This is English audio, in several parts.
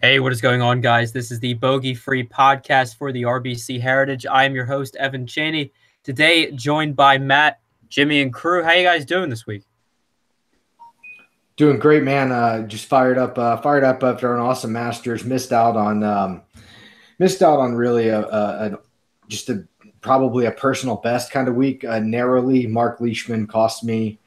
Hey, what is going on, guys? This is the bogey-free podcast for the RBC Heritage. I am your host, Evan Chaney. Today, joined by Matt, Jimmy, and crew. How you guys doing this week? Doing great, man. Just fired up after an awesome Masters. Missed out on really probably a personal best kind of week. Narrowly, Mark Leishman cost me,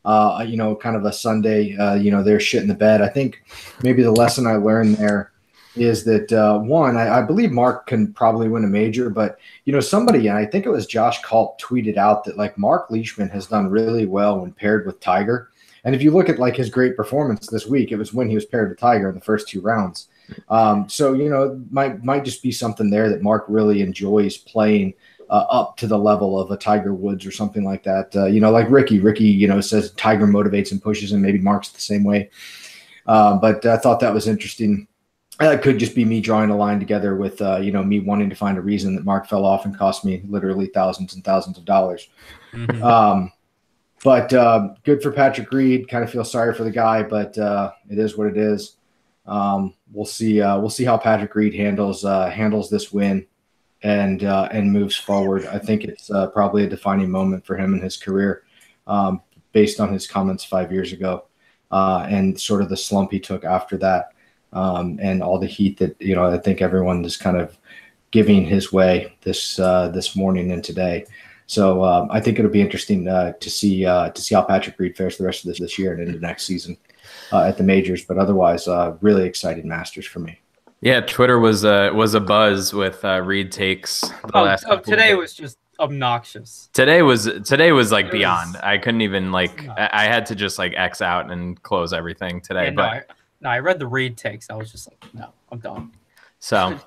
kind of a Sunday. They're shit in the bed. I think maybe the lesson I learned there is that one, I believe Mark can probably win a major, but somebody, and I think it was Josh Culp, tweeted out that like Mark Leishman has done really well when paired with Tiger. And if you look at like his great performance this week, it was when he was paired with Tiger in the first two rounds. Might just be something there that Mark really enjoys playing up to the level of a Tiger Woods or something like that. Like Ricky, says Tiger motivates and pushes him. Maybe Mark's the same way. But I thought that was interesting. It could just be me drawing a line together with, me wanting to find a reason that Mark fell off and cost me literally thousands and thousands of dollars. Mm-hmm. But good for Patrick Reed. Kind of feel sorry for the guy, but it is what it is. We'll see how Patrick Reed handles this win and moves forward. I think it's probably a defining moment for him in his career, based on his comments 5 years ago, and sort of the slump he took after that, and all the heat that I think everyone is kind of giving his way this morning and today. So I think it'll be interesting to see how Patrick Reed fares the rest of this year and into next season at the majors. But otherwise, really exciting Masters for me. Yeah, Twitter was a buzz with Reed takes. Today was just obnoxious. Today was like beyond. I couldn't even I had to just like X out and close everything today. Yeah, I read the Reed takes. I was just like, no, I'm done. So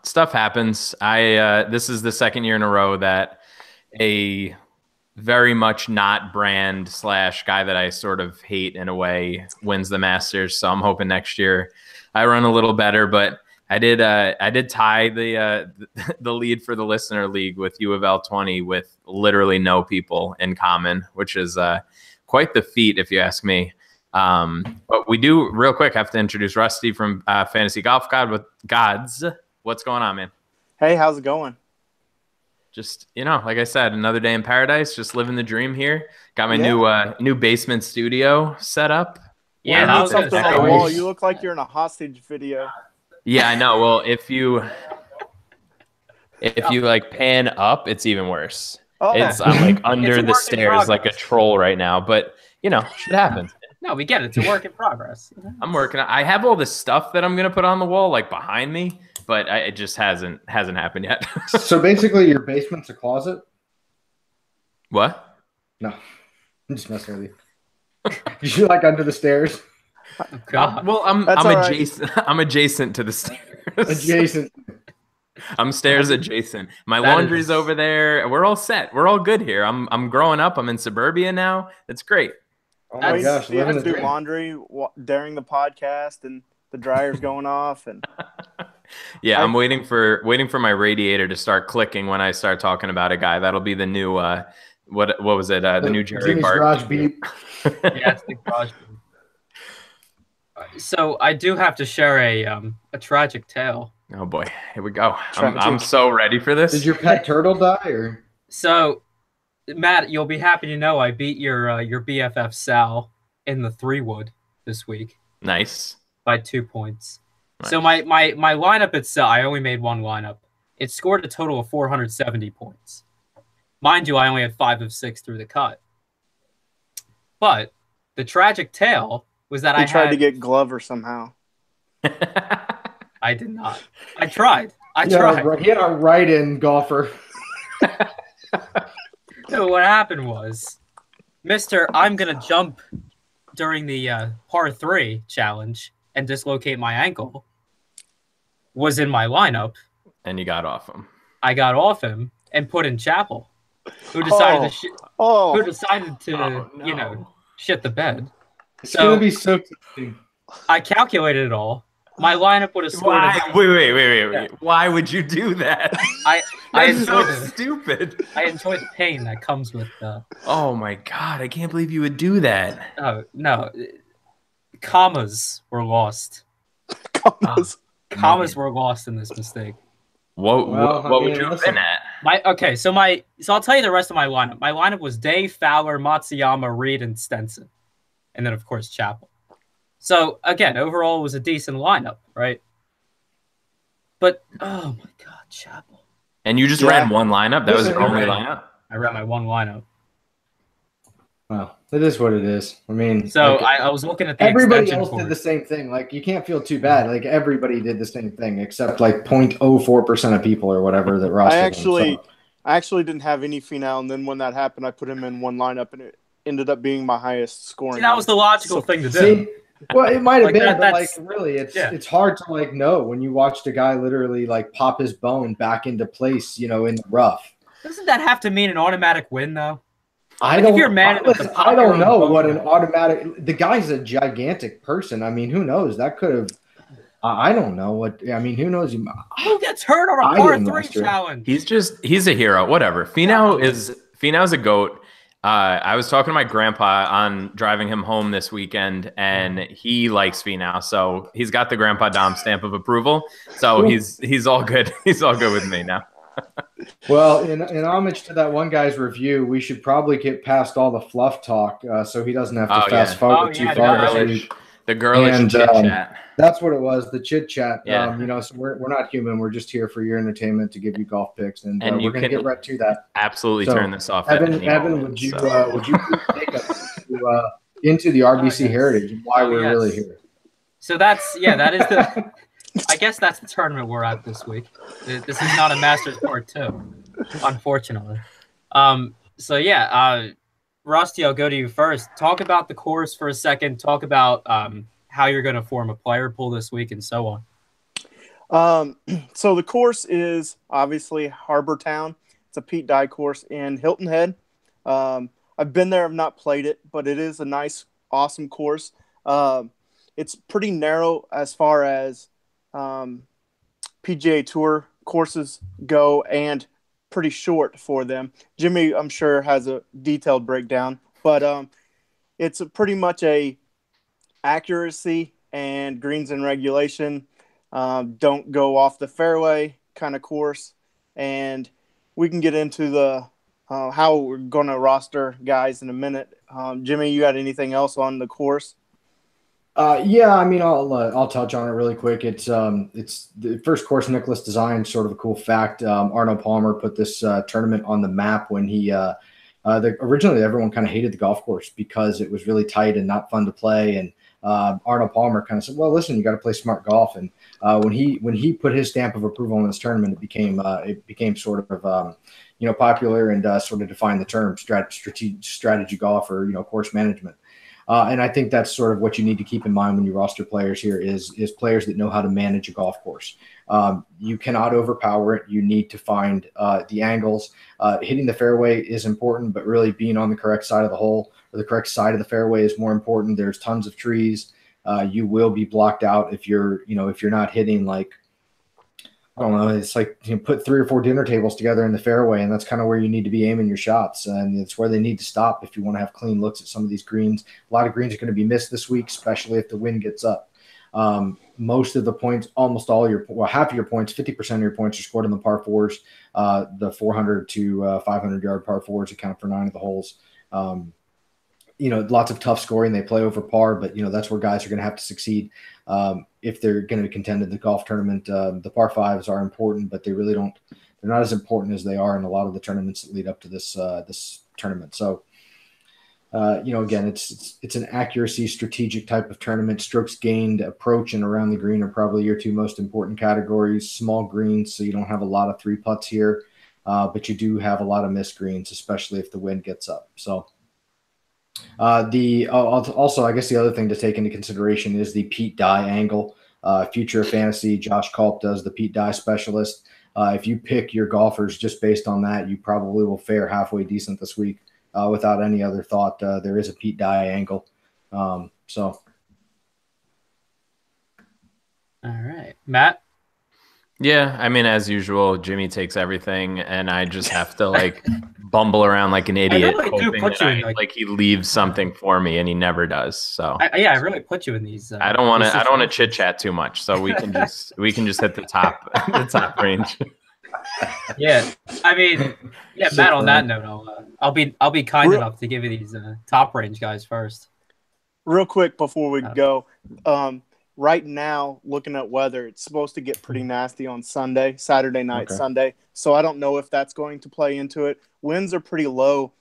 stuff happens. This is the second year in a row that a very much not brand / guy that I sort of hate in a way wins the Masters. So I'm hoping next year I run a little better, but I did tie the lead for the listener league with U of L 20 with literally no people in common, which is quite the feat if you ask me. But we do real quick have to introduce Rusty from Fantasy Golf Gods. What's going on, man? Hey, how's it going? Just, like I said, another day in paradise, just living the dream here. Got my new basement studio set up. Yeah, that was something on the wall. You look like you're in a hostage video. Yeah, I know. Well, if you like pan up, it's even worse. I'm like under the stairs like a troll right now, but shit happens. No, we get it. It's a work in progress. I'm working. I have all this stuff that I'm gonna put on the wall like behind me, but it just hasn't happened yet. So basically, your basement's a closet? What? No, I'm just messing with you. You're like under the stairs. Oh, God. Well, I'm adjacent. Right. I'm adjacent to the stairs. Adjacent. I'm stairs adjacent. My laundry's over there. We're all set. We're all good here. I'm growing up. I'm in suburbia now. It's great. Oh my gosh! You have to do laundry during the podcast, and the dryer's going off, and yeah, I'm waiting for my radiator to start clicking when I start talking about a guy. That'll be the new what was it? The new Jerry Bart. Garage beat. Yeah, it's the garage beat. So I do have to share a tragic tale. Oh boy, here we go. I'm so ready for this. Did your pet turtle die, or? So, Matt, you'll be happy to know I beat your BFF Sal in the 3-wood this week. Nice. By 2 points. Nice. So my lineup itself, I only made one lineup. It scored a total of 470 points. Mind you, I only had 5 of 6 through the cut. But the tragic tale was that I tried to get Glover somehow. I did not. I tried. I tried. He had a right-in golfer. So what happened was, I'm going to jump during the par 3 challenge and dislocate my ankle was in my lineup. And you got off him. I got off him and put in Chappell, who decided to shit the bed. It's going to be so tempting. I calculated it all. My lineup would have scored. Wait. Yeah. Why would you do that? I enjoy stupid. I enjoy the pain that comes with. Oh my God! I can't believe you would do that. Oh no, commas were lost. Commas were lost in this mistake. What would you have been at? So I'll tell you the rest of my lineup. My lineup was Day, Fowler, Matsuyama, Reed, and Stenson. And then, of course, Chappell. So, again, overall, it was a decent lineup, right? But, oh, my God, Chappell. And you just ran one lineup? That was your only lineup? I ran my one lineup. Well, it is what it is. I mean, so I was looking at the everybody else did the same thing. Like, you can't feel too bad. Like, everybody did the same thing except like 0.04% of people or whatever that rostered I actually didn't have any Finau, and then when that happened, I put him in one lineup, and it ended up being my highest scoring. See, that was the logical thing to do. See, well, it might have been, but like really, it's hard to like know when you watched a guy literally like pop his bone back into place, in the rough. Doesn't that have to mean an automatic win, though? I don't know what an automatic. The guy's a gigantic person. I mean, who knows? That could have. I don't know what. I mean, who knows? Who gets hurt on a par 3 challenge? He's a hero. Whatever. Finau's a goat. I was talking to my grandpa on driving him home this weekend, and he likes Finau, so he's got the Grandpa Dom stamp of approval. So he's all good. He's all good with me now. Well, in homage to that one guy's review, we should probably get past all the fluff talk, so he doesn't have to fast forward too far this week. The girlish chit chat. That's what it was, the chit chat. Yeah. So we're not human. We're just here for your entertainment to give you golf picks, and we're going to get right to that. Absolutely turn this off. Evan, would you take us into the RBC Heritage and why we're really here? So that is the. I guess that's the tournament we're at this week. This is not a Masters Part 2, unfortunately. Rusty, I'll go to you first. Talk about the course for a second. Talk about how you're going to form a player pool this week and so on. So the course is obviously Harbor Town. It's a Pete Dye course in Hilton Head. I've been there. I've not played it, but it is a nice, awesome course. It's pretty narrow as far as PGA Tour courses go and pretty short for them. Jimmy, I'm sure, has a detailed breakdown, but it's pretty much a accuracy and greens and regulation, don't go off the fairway kind of course. And we can get into the how we're going to roster guys in a minute. Jimmy, you got anything else on the course? Yeah, I mean, I'll touch on it really quick. It's the first course Nicholas designed. Sort of a cool fact. Arnold Palmer put this tournament on the map when he originally everyone kind of hated the golf course because it was really tight and not fun to play. And Arnold Palmer kind of said, "Well, listen, you got to play smart golf." And when he put his stamp of approval on this tournament, it became sort of popular and sort of defined the term strategy golf or course management. And I think that's sort of what you need to keep in mind when you roster players here is players that know how to manage a golf course. You cannot overpower it. You need to find the angles. Hitting the fairway is important, but really being on the correct side of the hole or the correct side of the fairway is more important. There's tons of trees. You will be blocked out if you're not hitting like, I don't know, it's like put 3 or 4 dinner tables together in the fairway, and that's kind of where you need to be aiming your shots, and it's where they need to stop if you want to have clean looks at some of these greens. A lot of greens are going to be missed this week, especially if the wind gets up. Most of the points, half of your points, 50% of your points are scored on the par 4s. The 400 to 500 yard par 4s account for 9 of the holes. Lots of tough scoring. They play over par, but that's where guys are going to have to succeed if they're going to contend in the golf tournament. The par 5s are important, but they're not as important as they are in a lot of the tournaments that lead up to this tournament. So, again, it's an accuracy, strategic type of tournament. Strokes gained, approach, and around the green are probably your 2 most important categories. Small greens, so you don't have a lot of 3 putts here, but you do have a lot of missed greens, especially if the wind gets up. So. Also, I guess the other thing to take into consideration is the Pete Dye angle. Future of Fantasy, Josh Culp does the Pete Dye specialist. If you pick your golfers just based on that, you probably will fare halfway decent this week without any other thought. There is a Pete Dye angle. All right. Matt? Yeah, I mean, as usual, Jimmy takes everything, and I just have to like bumble around like an idiot, really do hoping put that you in, like he leaves something for me, and he never does. So I really put you in these. I don't want to these chit chat too much, so we can just hit the top the top range. Yeah, I mean, yeah, Matt. On that note, I'll be kind enough to give you these top range guys first. Real quick before we go, right now, looking at weather, it's supposed to get pretty nasty on Sunday, Saturday night, Sunday. So I don't know if that's going to play into it. Winds are pretty low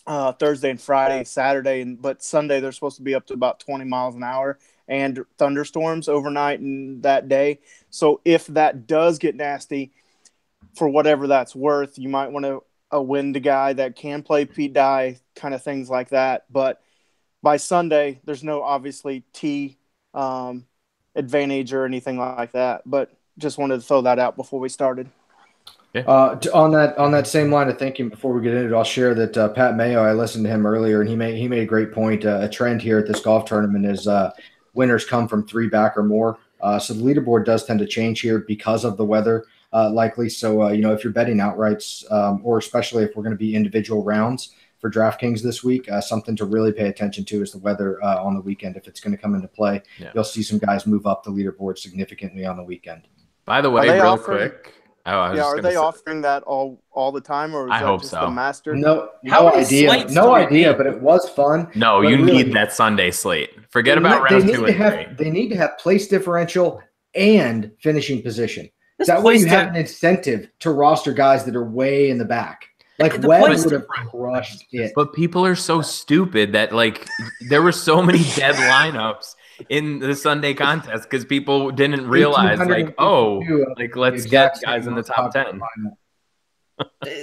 Thursday and Friday, Saturday, but Sunday they're supposed to be up to about 20 miles an hour and thunderstorms overnight and that day. So if that does get nasty, for whatever that's worth, you might want to wind a guy that can play Pete Dye, kind of things like that. But by Sunday, there's no obviously tee advantage or anything like that. But just wanted to throw that out before we started. On that same line of thinking, before we get into it, I'll share that Pat Mayo, I listened to him earlier, and he made a great point. A trend here at this golf tournament is winners come from 3 back or more. So the leaderboard does tend to change here because of the weather, likely. So if you're betting outrights, or especially if we're going to be individual rounds for DraftKings this week, something to really pay attention to is the weather on the weekend. If it's going to come into play, you'll see some guys move up the leaderboard significantly on the weekend. By the way, real quick. Are they offering that all the time, or is that just the Masters? No idea, but it was fun. No, you need that Sunday slate. Forget about round 2 and 3. They need to have place differential and finishing position. That way you have an incentive to roster guys that are way in the back. Like Webb would have crushed it. But people are so stupid that like there were so many dead lineups in the Sunday contest because people didn't realize let's get guys in the top 10.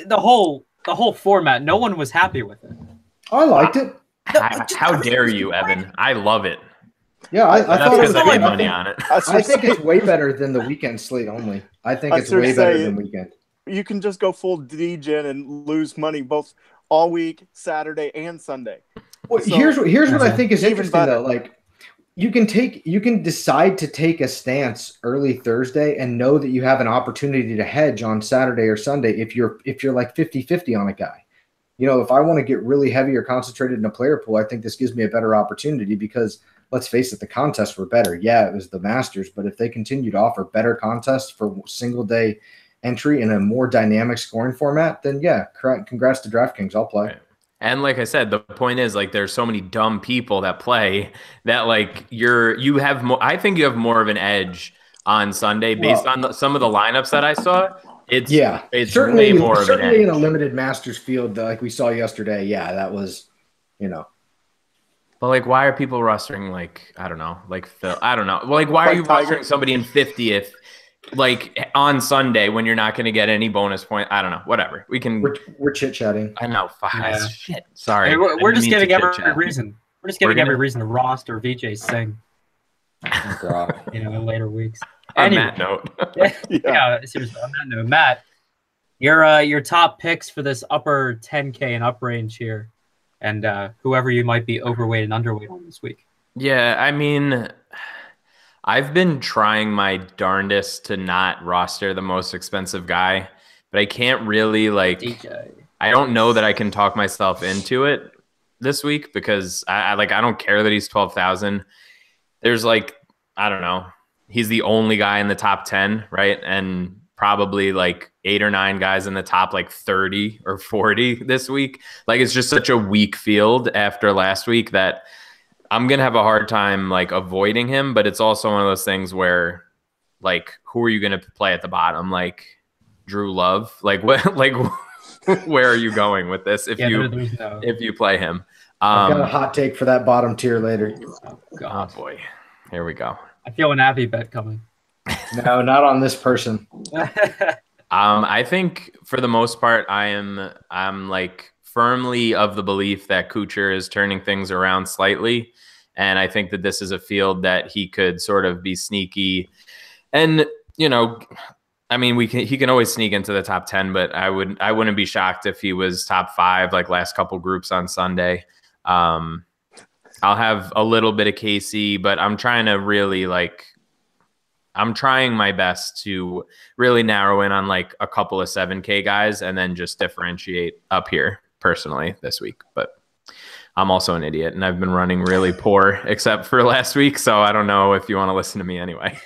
The whole format, no one was happy with it. I liked it. How dare you, Evan? I love it. Yeah, I thought because I made money on it. I think it's way better than the weekend slate only. I think it's way better than weekend. You can just go full degen and lose money both all week, Saturday and Sunday. Well, so, here's what I think is interesting though. Like you can decide to take a stance early Thursday and know that you have an opportunity to hedge on Saturday or Sunday if you're like 50-50 on a guy. If I want to get really heavy or concentrated in a player pool, I think this gives me a better opportunity because let's face it, the contests were better. Yeah, it was the Masters, but if they continue to offer better contests for single day entry in a more dynamic scoring format, then yeah, congrats to DraftKings. I'll play. And like I said, the point is like there's so many dumb people that play that like you have more. I think you have more of an edge on Sunday based on some of the lineups that I saw. It's certainly way more of an edge. In a limited Masters field like we saw yesterday. Yeah, that was But like, why are people rostering like I don't know, like Phil? I don't know. Well, like, why are you rostering somebody in 50th? Like on Sunday when you're not going to get any bonus point. I don't know. Whatever. We're chit chatting. I know. Shit. Sorry. We're just giving every reason. We're just giving every reason to roster VJ Singh. Oh, God. In later weeks. On that note. Seriously. On that note, Matt, your top picks for this upper 10K and up range here, and whoever you might be overweight and underweight on this week. Yeah, I mean, I've been trying my darndest to not roster the most expensive guy, but I can't really DJ. I don't know that I can talk myself into it this week because I don't care that he's 12,000. There's I don't know. He's the only guy in the top 10, right? And probably 8 or 9 guys in the top 30 or 40 this week. It's just such a weak field after last week that I'm going to have a hard time avoiding him, but it's also one of those things where who are you going to play at the bottom? Drew Love? Where are you going with this if you play him? I've got a hot take for that bottom tier later. Oh, God. Oh boy. Here we go. I feel an Abby bet coming. No, not on this person. I think for the most part, I'm firmly of the belief that Kuchar is turning things around slightly. And I think that this is a field that he could sort of be sneaky. And, I mean, he can always sneak into the top 10, but I wouldn't be shocked if he was top 5, last couple groups on Sunday. I'll have a little bit of KC, but I'm trying to really I'm trying my best to really narrow in on like a couple of 7K guys and then just differentiate up here personally this week. But I'm also an idiot and I've been running really poor except for last week. So I don't know if you want to listen to me anyway.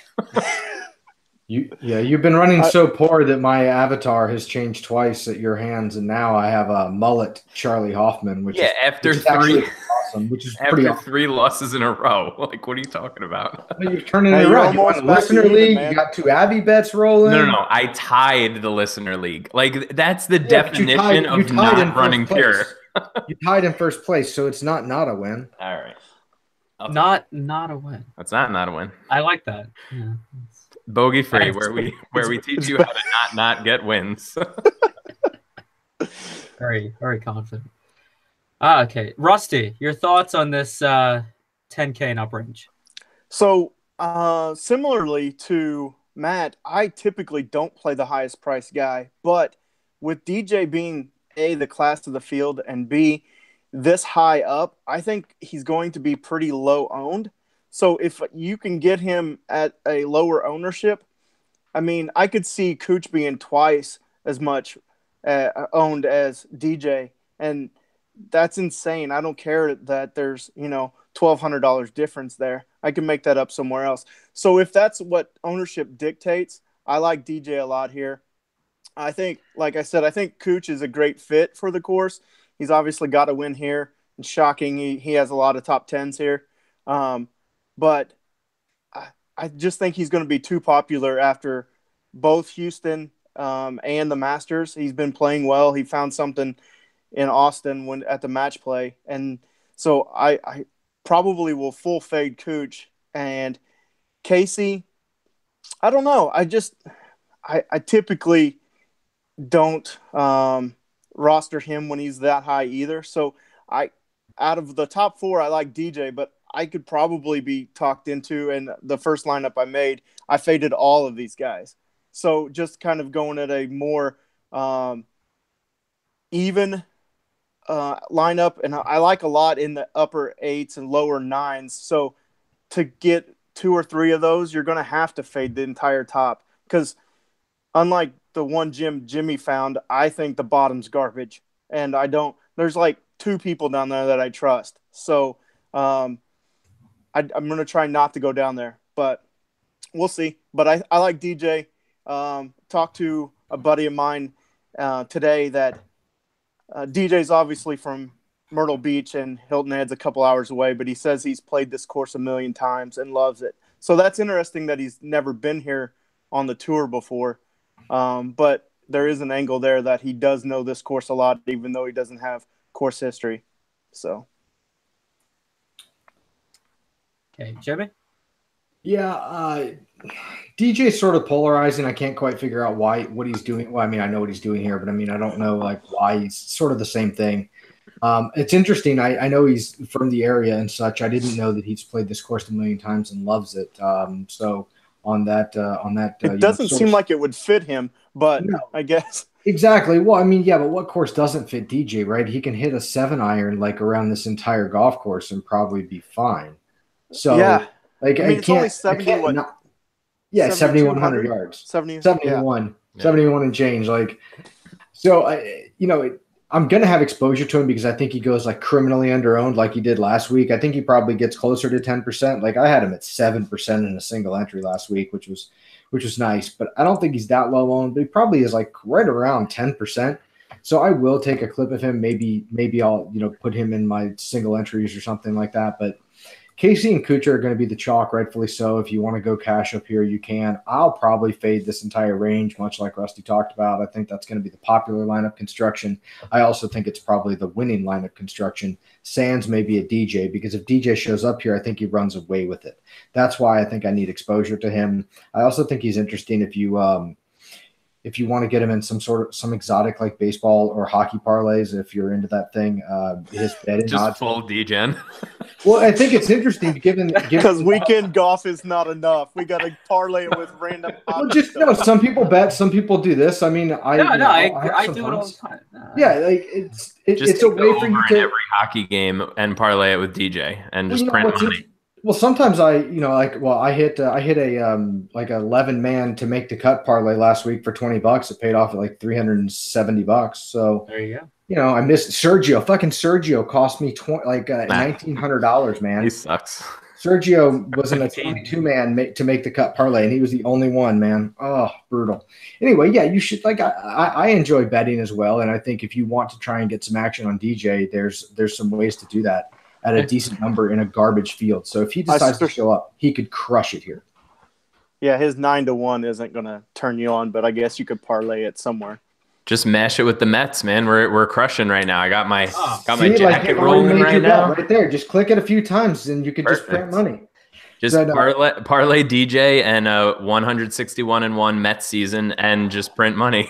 You've been running so poor that my avatar has changed twice at your hands, and now I have a mullet Charlie Hoffman, which is after three awesome, which is pretty awesome. 3 losses in a row. Like, what are you talking about? You're turning it around. You won the listener league. Man. You got 2 Abby bets rolling. No. I tied the listener league. Like, that's the definition of not running pure. You tied in first place, so it's not a win. All right. Not a win. That's not a win. I like that. Yeah. Bogey free, where we teach you how to not get wins. Very, very confident. Okay, Rusty, your thoughts on this 10K and up range? So, similarly to Matt, I typically don't play the highest price guy, but with DJ being A, the class of the field, and B, this high up, I think he's going to be pretty low owned. So if you can get him at a lower ownership, I mean, I could see Cooch being twice as much owned as DJ, and that's insane. I don't care that there's, $1,200 difference there. I can make that up somewhere else. So if that's what ownership dictates, I like DJ a lot here. I think, like I said, I think Cooch is a great fit for the course. He's obviously got a win here. It's shocking. He has a lot of top 10s here. But I just think he's going to be too popular after both Houston and the Masters. He's been playing well. He found something in Austin at the match play. And so I probably will full fade Cooch. And Casey, I don't know. I typically don't roster him when he's that high either. So out of the top 4, I like DJ, but I could probably be talked into, and the first lineup I made, I faded all of these guys. So just kind of going at a more even lineup, and I like a lot in the upper 8s and lower 9s. So to get 2 or 3 of those, you're going to have to fade the entire top, because unlike the one Jimmy found, I think the bottom's garbage, and there's like 2 people down there that I trust. So I'm going to try not to go down there, but we'll see. But I like DJ. Talked to a buddy of mine today that DJ's obviously from Myrtle Beach, and Hilton Head's a couple hours away, but he says he's played this course 1 million times and loves it. So that's interesting that he's never been here on the tour before. But there is an angle there that he does know this course a lot, even though he doesn't have course history. So. Okay, Jimmy? Yeah, DJ's sort of polarizing. I can't quite figure out what he's doing. Well, I mean, I know what he's doing here, but I mean, I don't know why he's sort of the same thing. It's interesting. I know he's from the area and such. I didn't know that he's played this course 1 million times and loves it. So on that, it doesn't seem like it would fit him, but no. I guess. Exactly. Well, I mean, yeah, but what course doesn't fit DJ, right? He can hit a 7-iron like around this entire golf course and probably be fine. So yeah, like I mean, it's only 71. Yeah, 7,100 yards. 71 and change. Like, so I'm gonna have exposure to him because I think he goes like criminally underowned, like he did last week. I think he probably gets closer to 10%. Like I had him at 7% in a single entry last week, which was nice. But I don't think he's that low owned. But he probably is like right around 10%. So I will take a clip of him. Maybe I'll put him in my single entries or something like that. But Casey and Kuchar are going to be the chalk, rightfully so. If you want to go cash up here, you can. I'll probably fade this entire range, much like Rusty talked about. I think that's going to be the popular lineup construction. I also think it's probably the winning lineup construction. Sands may be a DJ, because if DJ shows up here, I think he runs away with it. That's why I think I need exposure to him. I also think he's interesting if you want to get him in some exotic like baseball or hockey parlays, if you're into that thing. His betting just odds, full DGen. Well, I think it's interesting given because weekend golf is not enough. We got to parlay it with random. Well, some people bet, some people do this. I mean, I do it all the time. Yeah, like it's a way for you to every hockey game and parlay it with DJ and just print money. Well, sometimes I hit a like 11 man to make the cut parlay last week for $20. It paid off at like $370. So there you go. I missed Sergio. Fucking Sergio cost me $1,900, man. He sucks. Sergio was in a 22 man to make the cut parlay, and he was the only one, man. Oh, brutal. Anyway, yeah, you should I enjoy betting as well, and I think if you want to try and get some action on DJ, there's some ways to do that at a decent number in a garbage field. So if he decides to show up, he could crush it here. Yeah, his 9-1 isn't going to turn you on, but I guess you could parlay it somewhere. Just mash it with the Mets, man. We're crushing right now. I got my jacket rolling right now. Right there. Just click it a few times, and you can just print money. Just parlay DJ and a 161-1 Mets season, and just print money.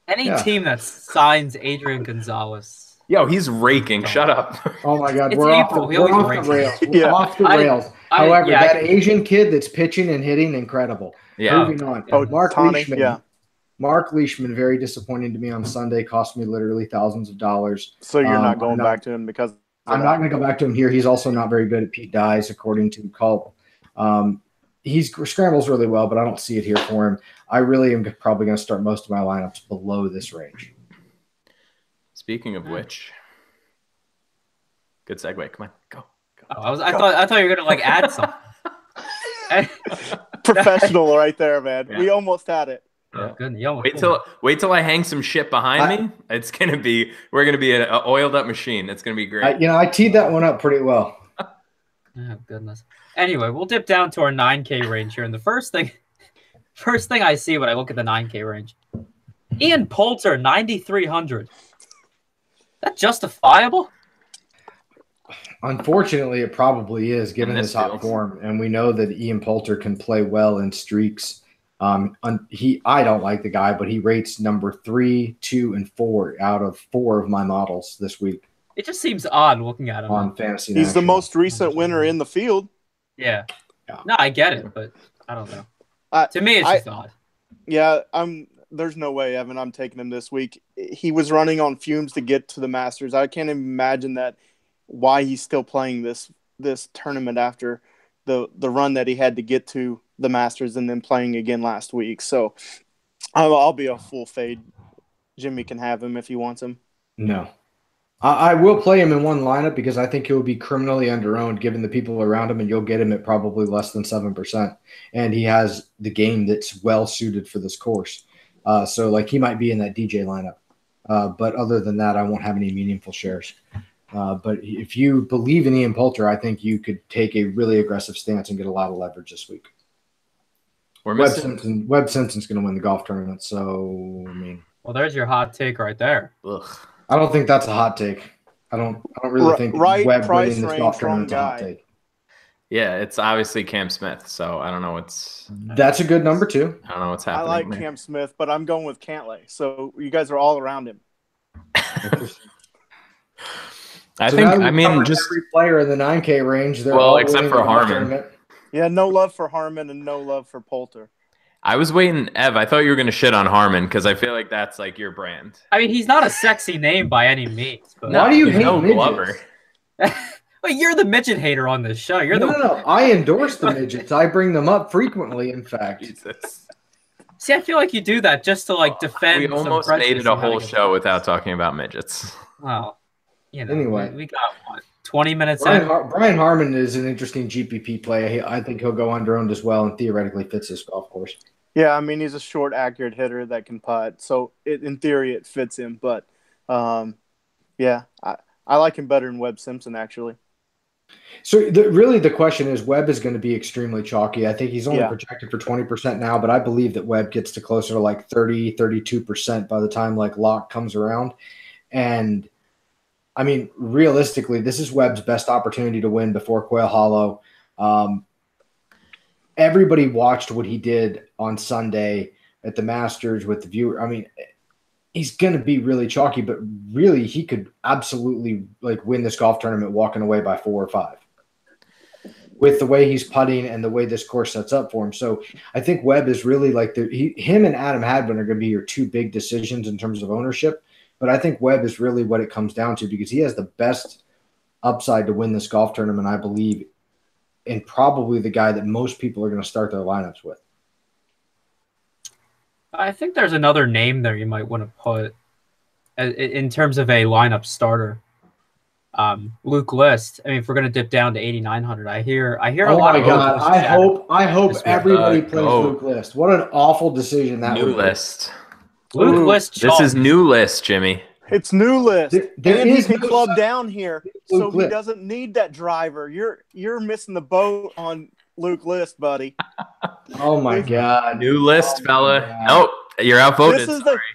Any team that signs Adrian Gonzalez. Yo, he's raking. Shut up. Oh my God, we're off the rails. We're off the rails. However, that Asian kid that's pitching and hitting, incredible. Yeah. Moving on. Mark Leishman. Yeah. Mark Leishman, very disappointing to me on Sunday. Cost me literally thousands of dollars. So you're not going back to him because I'm not going to go back to him here. He's also not very good at Pete Dyes, according to Culp. He scrambles really well, but I don't see it here for him. I really am probably going to start most of my lineups below this range. Speaking of which, good segue. Come on, go. I thought you were gonna add something. Professional right there, man. Yeah. We almost had it. Yeah. Wait till I hang some shit behind me. We're gonna be an oiled up machine. It's gonna be great. I teed that one up pretty well. Oh goodness. Anyway, we'll dip down to our 9K range here, and the first thing I see when I look at the 9K range, Ian Poulter 9,300. That justifiable? Unfortunately, it probably is, given his hot form, and we know that Ian Poulter can play well in streaks. I don't like the guy, but he rates number 3, 2, and 4 out of 4 of my models this week. It just seems odd looking at him on Fantasy. He's the most recent winner in the field. Yeah. No, I get it, but I don't know. To me, it's just odd. Yeah, there's no way, Evan, I'm taking him this week. He was running on fumes to get to the Masters. I can't imagine why he's still playing this tournament after the run that he had to get to the Masters and then playing again last week. So I'll be a full fade. Jimmy can have him if he wants him. No. I will play him in one lineup because I think he'll be criminally underowned given the people around him, and you'll get him at probably less than 7%. And he has the game that's well suited for this course. So he might be in that DJ lineup. But other than that, I won't have any meaningful shares. But if you believe in Ian Poulter, I think you could take a really aggressive stance and get a lot of leverage this week. Webb Simpson's going to win the golf tournament. So, well, there's your hot take right there. Ugh. I don't think that's a hot take. I don't really think Webb winning this golf tournament's a hot take. Yeah, it's obviously Cam Smith, so I don't know what's... That's a good number, too. I don't know what's happening. I like Cam Smith, but I'm going with Cantlay, so you guys are all around him. Just every player in the 9K range. Except for Harmon. Yeah, no love for Harmon and no love for Poulter. I was waiting, Ev. I thought you were going to shit on Harmon because I feel like that's your brand. I mean, he's not a sexy name by any means. But why do you hate midgets? Glover. Well, you're the midget hater on this show. No. I endorse the midgets. I bring them up frequently, in fact. Jesus. See, I feel like you do that just to defend. We almost made it a whole show without talking about midgets. Well, anyway, we got 20 minutes Brian Harmon is an interesting GPP play. I think he'll go underowned as well and theoretically fits this golf course. Yeah, I mean, he's a short, accurate hitter that can putt. So, in theory, it fits him. But, I like him better than Webb Simpson, actually. So, the question is, Webb is going to be extremely chalky. I think he's only projected for 20% now, but I believe that Webb gets to closer to 30, 32% by the time lock comes around. And, I mean, realistically, this is Webb's best opportunity to win before Quail Hollow. Everybody watched what he did on Sunday at the Masters with the viewer. I mean, he's going to be really chalky, but really he could absolutely win this golf tournament walking away by 4 or 5 with the way he's putting and the way this course sets up for him. So I think Webb is really him and Adam Hadwin are going to be your 2 big decisions in terms of ownership. But I think Webb is really what it comes down to because he has the best upside to win this golf tournament, I believe, and probably the guy that most people are going to start their lineups with. I think there's another name there you might want to put in terms of a lineup starter. Luke List. I mean, if we're gonna dip down to 8,900, I hear a lot of. God! I hope everybody plays Luke List. What an awful decision that new would be. list. Luke List. This is new list, Jimmy. It's new list, and he can club down here, so he List. doesn't need that driver. You're missing the boat on Luke List, buddy. Oh my God! New list, fella. Nope. You're outvoted.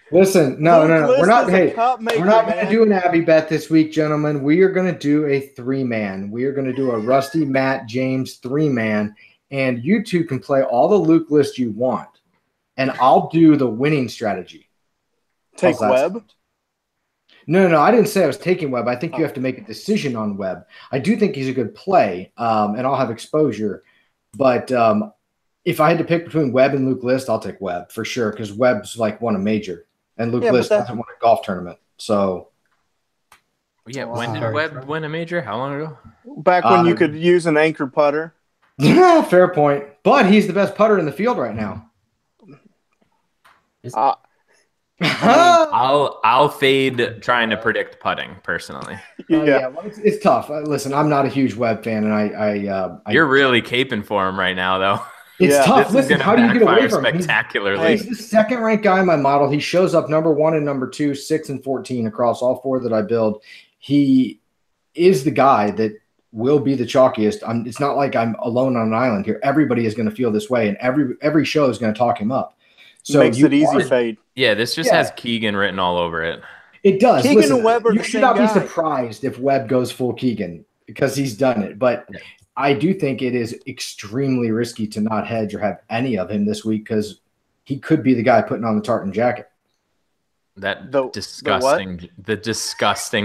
Listen, no. We're not. Hey, we're not going to do an Abby bet this week, gentlemen. We are going to do a 3-man. We are going to do a Rusty, Matt, James 3-man, and you two can play all the Luke List you want, and I'll do the winning strategy. Take Webb. No. I didn't say I was taking Webb. I think you have to make a decision on Webb. I do think he's a good play, and I'll have exposure, but. If I had to pick between Webb and Luke List, I'll take Webb for sure because Webb's like won a major and Luke List hasn't won a golf tournament. So, yeah, when did Webb win a major? How long ago? Back when you could use an anchor putter. Yeah, fair point. But he's the best putter in the field right now. I'll fade trying to predict putting personally. Well, it's tough. Listen, I'm not a huge Webb fan, and You're really caping for him right now, though. It's tough. Listen, how do you get away from him? Spectacularly. He's the second-ranked guy in my model. He shows up number 1 and number 2, 6 and 14 across all 4 that I build. He is the guy that will be the chalkiest. It's not like I'm alone on an island here. Everybody is going to feel this way, and every show is going to talk him up. So makes it easy fade. Yeah, this just has Keegan written all over it. It does. Keegan and Webb are you should not be surprised if Webb goes full Keegan because he's done it, but. Yeah. I do think it is extremely risky to not hedge or have any of him this week because he could be the guy putting on the tartan jacket. That disgusting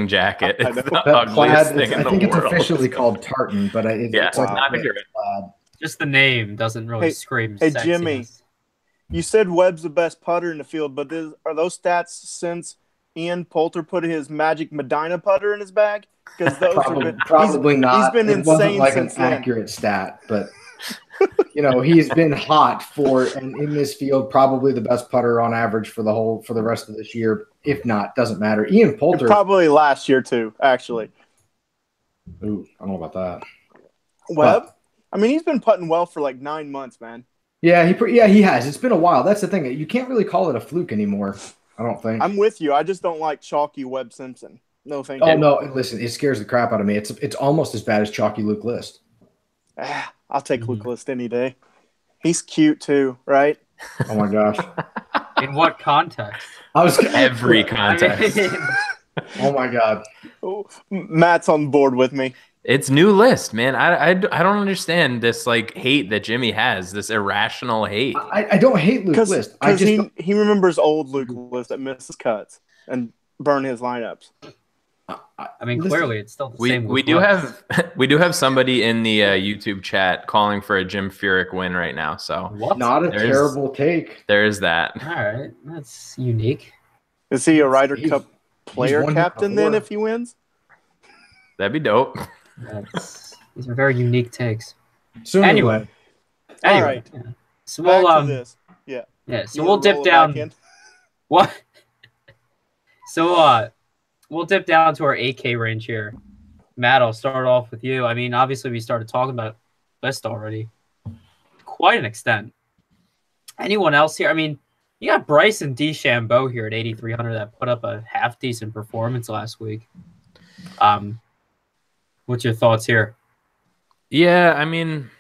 jacket is the ugliest thing in the world. I think it's officially called tartan, but it's like not accurate. Just the name doesn't really scream. Hey, sexiness. Jimmy, you said Webb's the best putter in the field, but are those stats since Ian Poulter put his Magic Medina putter in his bag? Because those probably not. He's been insane like since an accurate stat, but he's been hot and in this field, probably the best putter on average for the rest of this year. If not, doesn't matter. Ian Poulter probably last year too, actually. Ooh, I don't know about that. Webb, I mean, he's been putting well for like 9 months, man. Yeah, he has. It's been a while. That's the thing. You can't really call it a fluke anymore. I don't think. I'm with you. I just don't like chalky Webb Simpson. No, thank you. Oh no! Listen, it scares the crap out of me. It's almost as bad as chalky Luke List. I'll take Luke List any day. He's cute too, right? Oh my gosh! In what context? Every context. Oh my god! Matt's on board with me. It's new list, man. I don't understand this hate that Jimmy has. This irrational hate. I don't hate Luke List. Because he remembers old Luke List that misses cuts and burn his lineups. I mean, clearly it's still the same. We do have somebody in the YouTube chat calling for a Jim Furyk win right now. So not a terrible take. There is that. All right, that's unique. Is he a Ryder Cup player captain then if he wins? That'd be dope. These are very unique takes. So anyway, all right. Yeah. So we'll this. So we'll dip down. What? So we'll dip down to our 8K range here. Matt, I'll start off with you. I mean, obviously we started talking about list already, quite an extent. Anyone else here? I mean, you got Bryson DeChambeau here at 8,300 that put up a half decent performance last week. What's your thoughts here? Yeah, I mean,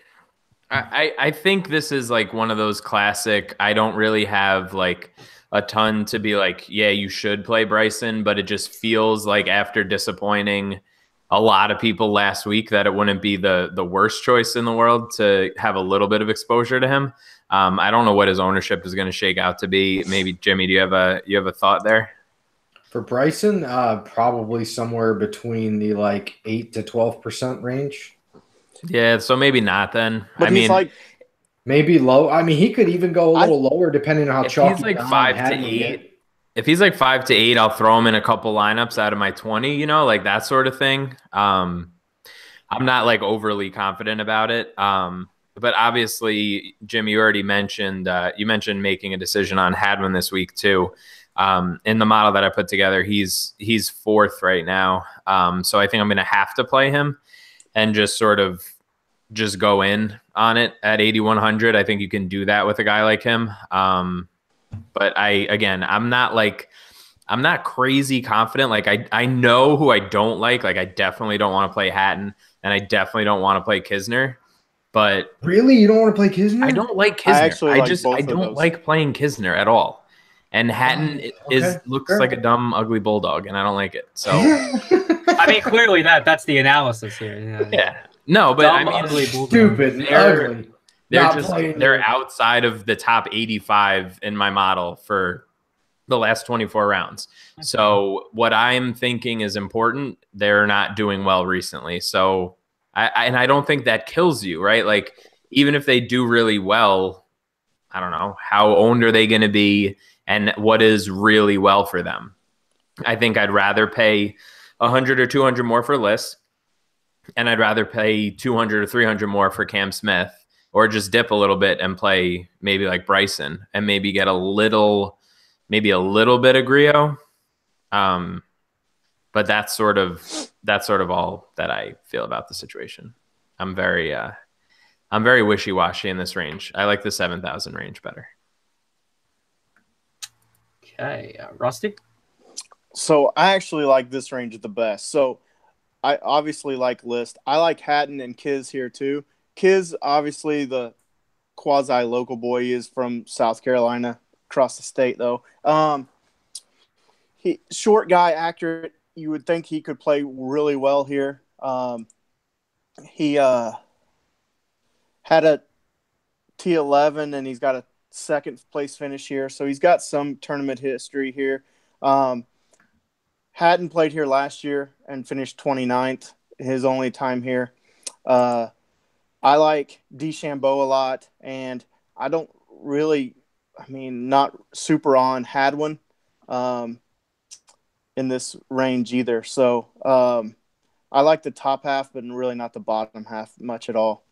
I think this is one of those classic. I don't really have a ton to be yeah, you should play Bryson, but it just feels like after disappointing a lot of people last week that it wouldn't be the worst choice in the world to have a little bit of exposure to him. I don't know what his ownership is going to shake out to be. Maybe Jimmy, do you have a thought there? For Bryson, probably somewhere between the 8 to 12% range. Yeah, so maybe not then. But maybe low. I mean, he could even go a little lower depending on how chalky. He's 5 to 8. If he's 5 to 8, I'll throw him in a couple lineups out of my 20. That sort of thing. I'm not like overly confident about it. But obviously, Jim, you already mentioned making a decision on Hadwin this week too. In the model that I put together, he's fourth right now. So I think I'm going to have to play him and just sort of just go in on it at 8,100. I think you can do that with a guy like him. But I'm not crazy confident. Like I know who I don't like. Like I definitely don't want to play Hatton, and I definitely don't want to play Kisner. But really, you don't want to play Kisner? I don't like Kisner. I don't like playing Kisner at all. And Hatton looks like a dumb, ugly bulldog, and I don't like it. So, I mean, clearly that's the analysis here. Yeah. No, but dumb, ugly stupid, ugly. They're outside of the top 85 in my model for the last 24 rounds. So what I'm thinking is important. They're not doing well recently. So I don't think that kills you, right? Like even if they do really well, I don't know, how owned are they going to be and what is really well for them? I think I'd rather pay 100 or 200 more for Liss, and I'd rather pay 200 or 300 more for Cam Smith, or just dip a little bit and play maybe like Bryson and maybe get a little bit of Griot. But that's sort of all that I feel about the situation. I'm very wishy-washy in this range. I like the 7,000 range better. Okay, Rusty? So I actually like this range the best. So I obviously like List. I like Hatton and Kiz here too. Kiz, obviously the quasi-local boy, he is from South Carolina, across the state though. He short guy, accurate. You would think he could play really well here. He had a T11 and he's got a second place finish here, so he's got some tournament history here. Hatton played here last year and finished 29th, his only time here. I like DeChambeau a lot, and I don't really, not super on Hadwin in this range either. So I like the top half, but really not the bottom half much at all.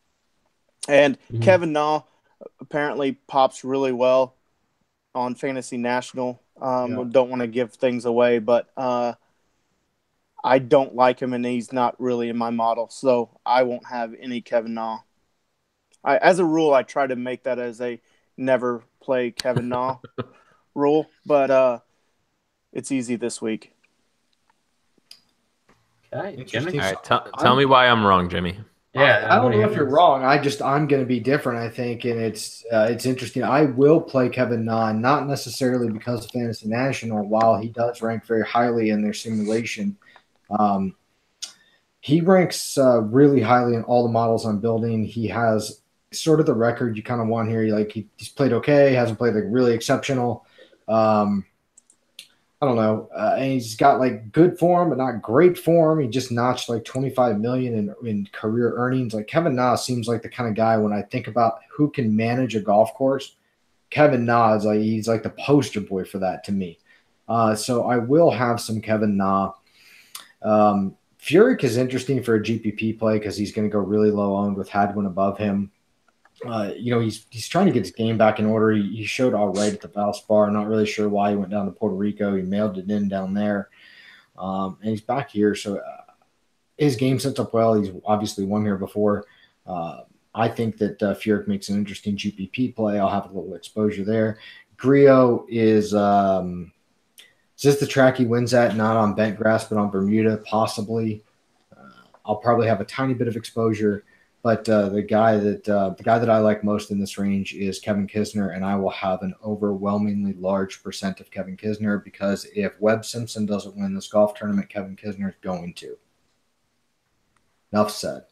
And Kevin Na apparently pops really well on Fantasy National. Don't want to give things away, but I don't like him, and he's not really in my model, so I won't have any Kevin Na. As a rule, I try to make that as a never play Kevin Na rule, but it's easy this week. Okay, Jimmy. All right, tell me why I'm wrong, Jimmy. Yeah, I don't know if you're wrong. I'm going to be different, I think, and it's interesting. I will play Kevin Na, not necessarily because of Fantasy National, while he does rank very highly in their simulation. He ranks really highly in all the models I'm building. He has sort of the record you kind of want here. He's played okay, hasn't played like really exceptional. I don't know. And he's got like good form, but not great form. He just notched like 25 million in career earnings. Like Kevin Na seems like the kind of guy when I think about who can manage a golf course, Kevin Na is he's like the poster boy for that to me. So I will have some Kevin Na. Furyk is interesting for a GPP play because he's going to go really low owned with Hadwin above him. He's trying to get his game back in order. He showed all right at the Valspar. Not really sure why he went down to Puerto Rico. He mailed it in down there. And he's back here. So his game sets up well. He's obviously won here before. I think that Furyk makes an interesting GPP play. I'll have a little exposure there. Griot is this the track he wins at? Not on bent grass, but on Bermuda, possibly. I'll probably have a tiny bit of exposure. But the guy that I like most in this range is Kevin Kisner, and I will have an overwhelmingly large percent of Kevin Kisner because if Webb Simpson doesn't win this golf tournament, Kevin Kisner is going to. Enough said.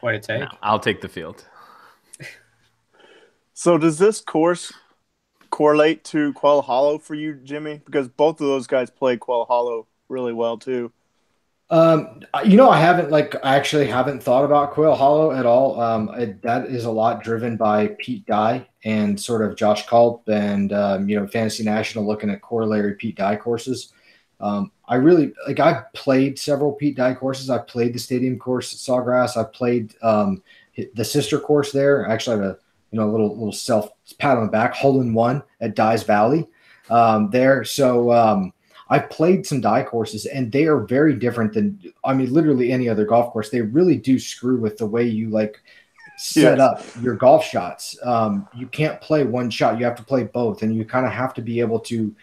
Quite a take. No, I'll take the field. So does this course correlate to Quail Hollow for you, Jimmy? Because both of those guys play Quail Hollow really well too. I actually haven't thought about Quail Hollow at all. That is a lot driven by Pete Dye and sort of Josh Culp and, Fantasy National looking at corollary Pete Dye courses. I really like. I've played several Pete Dye courses. I've played the Stadium course at Sawgrass. I've played the sister course there. I actually have a little self pat on the back, hole in one at Dye's Valley there. So I've played some Dye courses, and they are very different than literally any other golf course. They really do screw with the way you set up your golf shots. You can't play one shot; you have to play both, and you kind of have to be able to.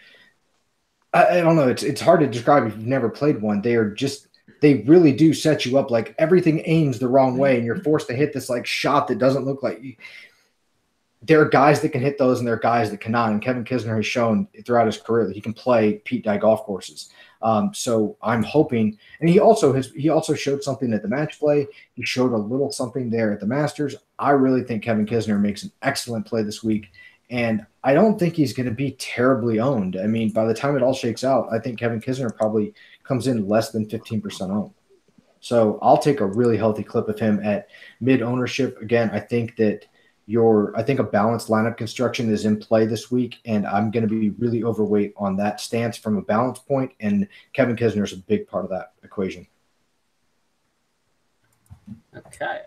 I don't know. It's hard to describe if you've never played one. They really do set you up like everything aims the wrong way, and you're forced to hit this shot that doesn't look like you. There are guys that can hit those, and there are guys that cannot. And Kevin Kisner has shown throughout his career that he can play Pete Dye golf courses. So I'm hoping, and he also showed something at the match play. He showed a little something there at the Masters. I really think Kevin Kisner makes an excellent play this week. And I don't think he's going to be terribly owned. I mean, by the time it all shakes out, I think Kevin Kisner probably comes in less than 15% owned. So I'll take a really healthy clip of him at mid ownership. Again, I think that a balanced lineup construction is in play this week, and I'm going to be really overweight on that stance from a balance point, and Kevin Kisner is a big part of that equation. Okay.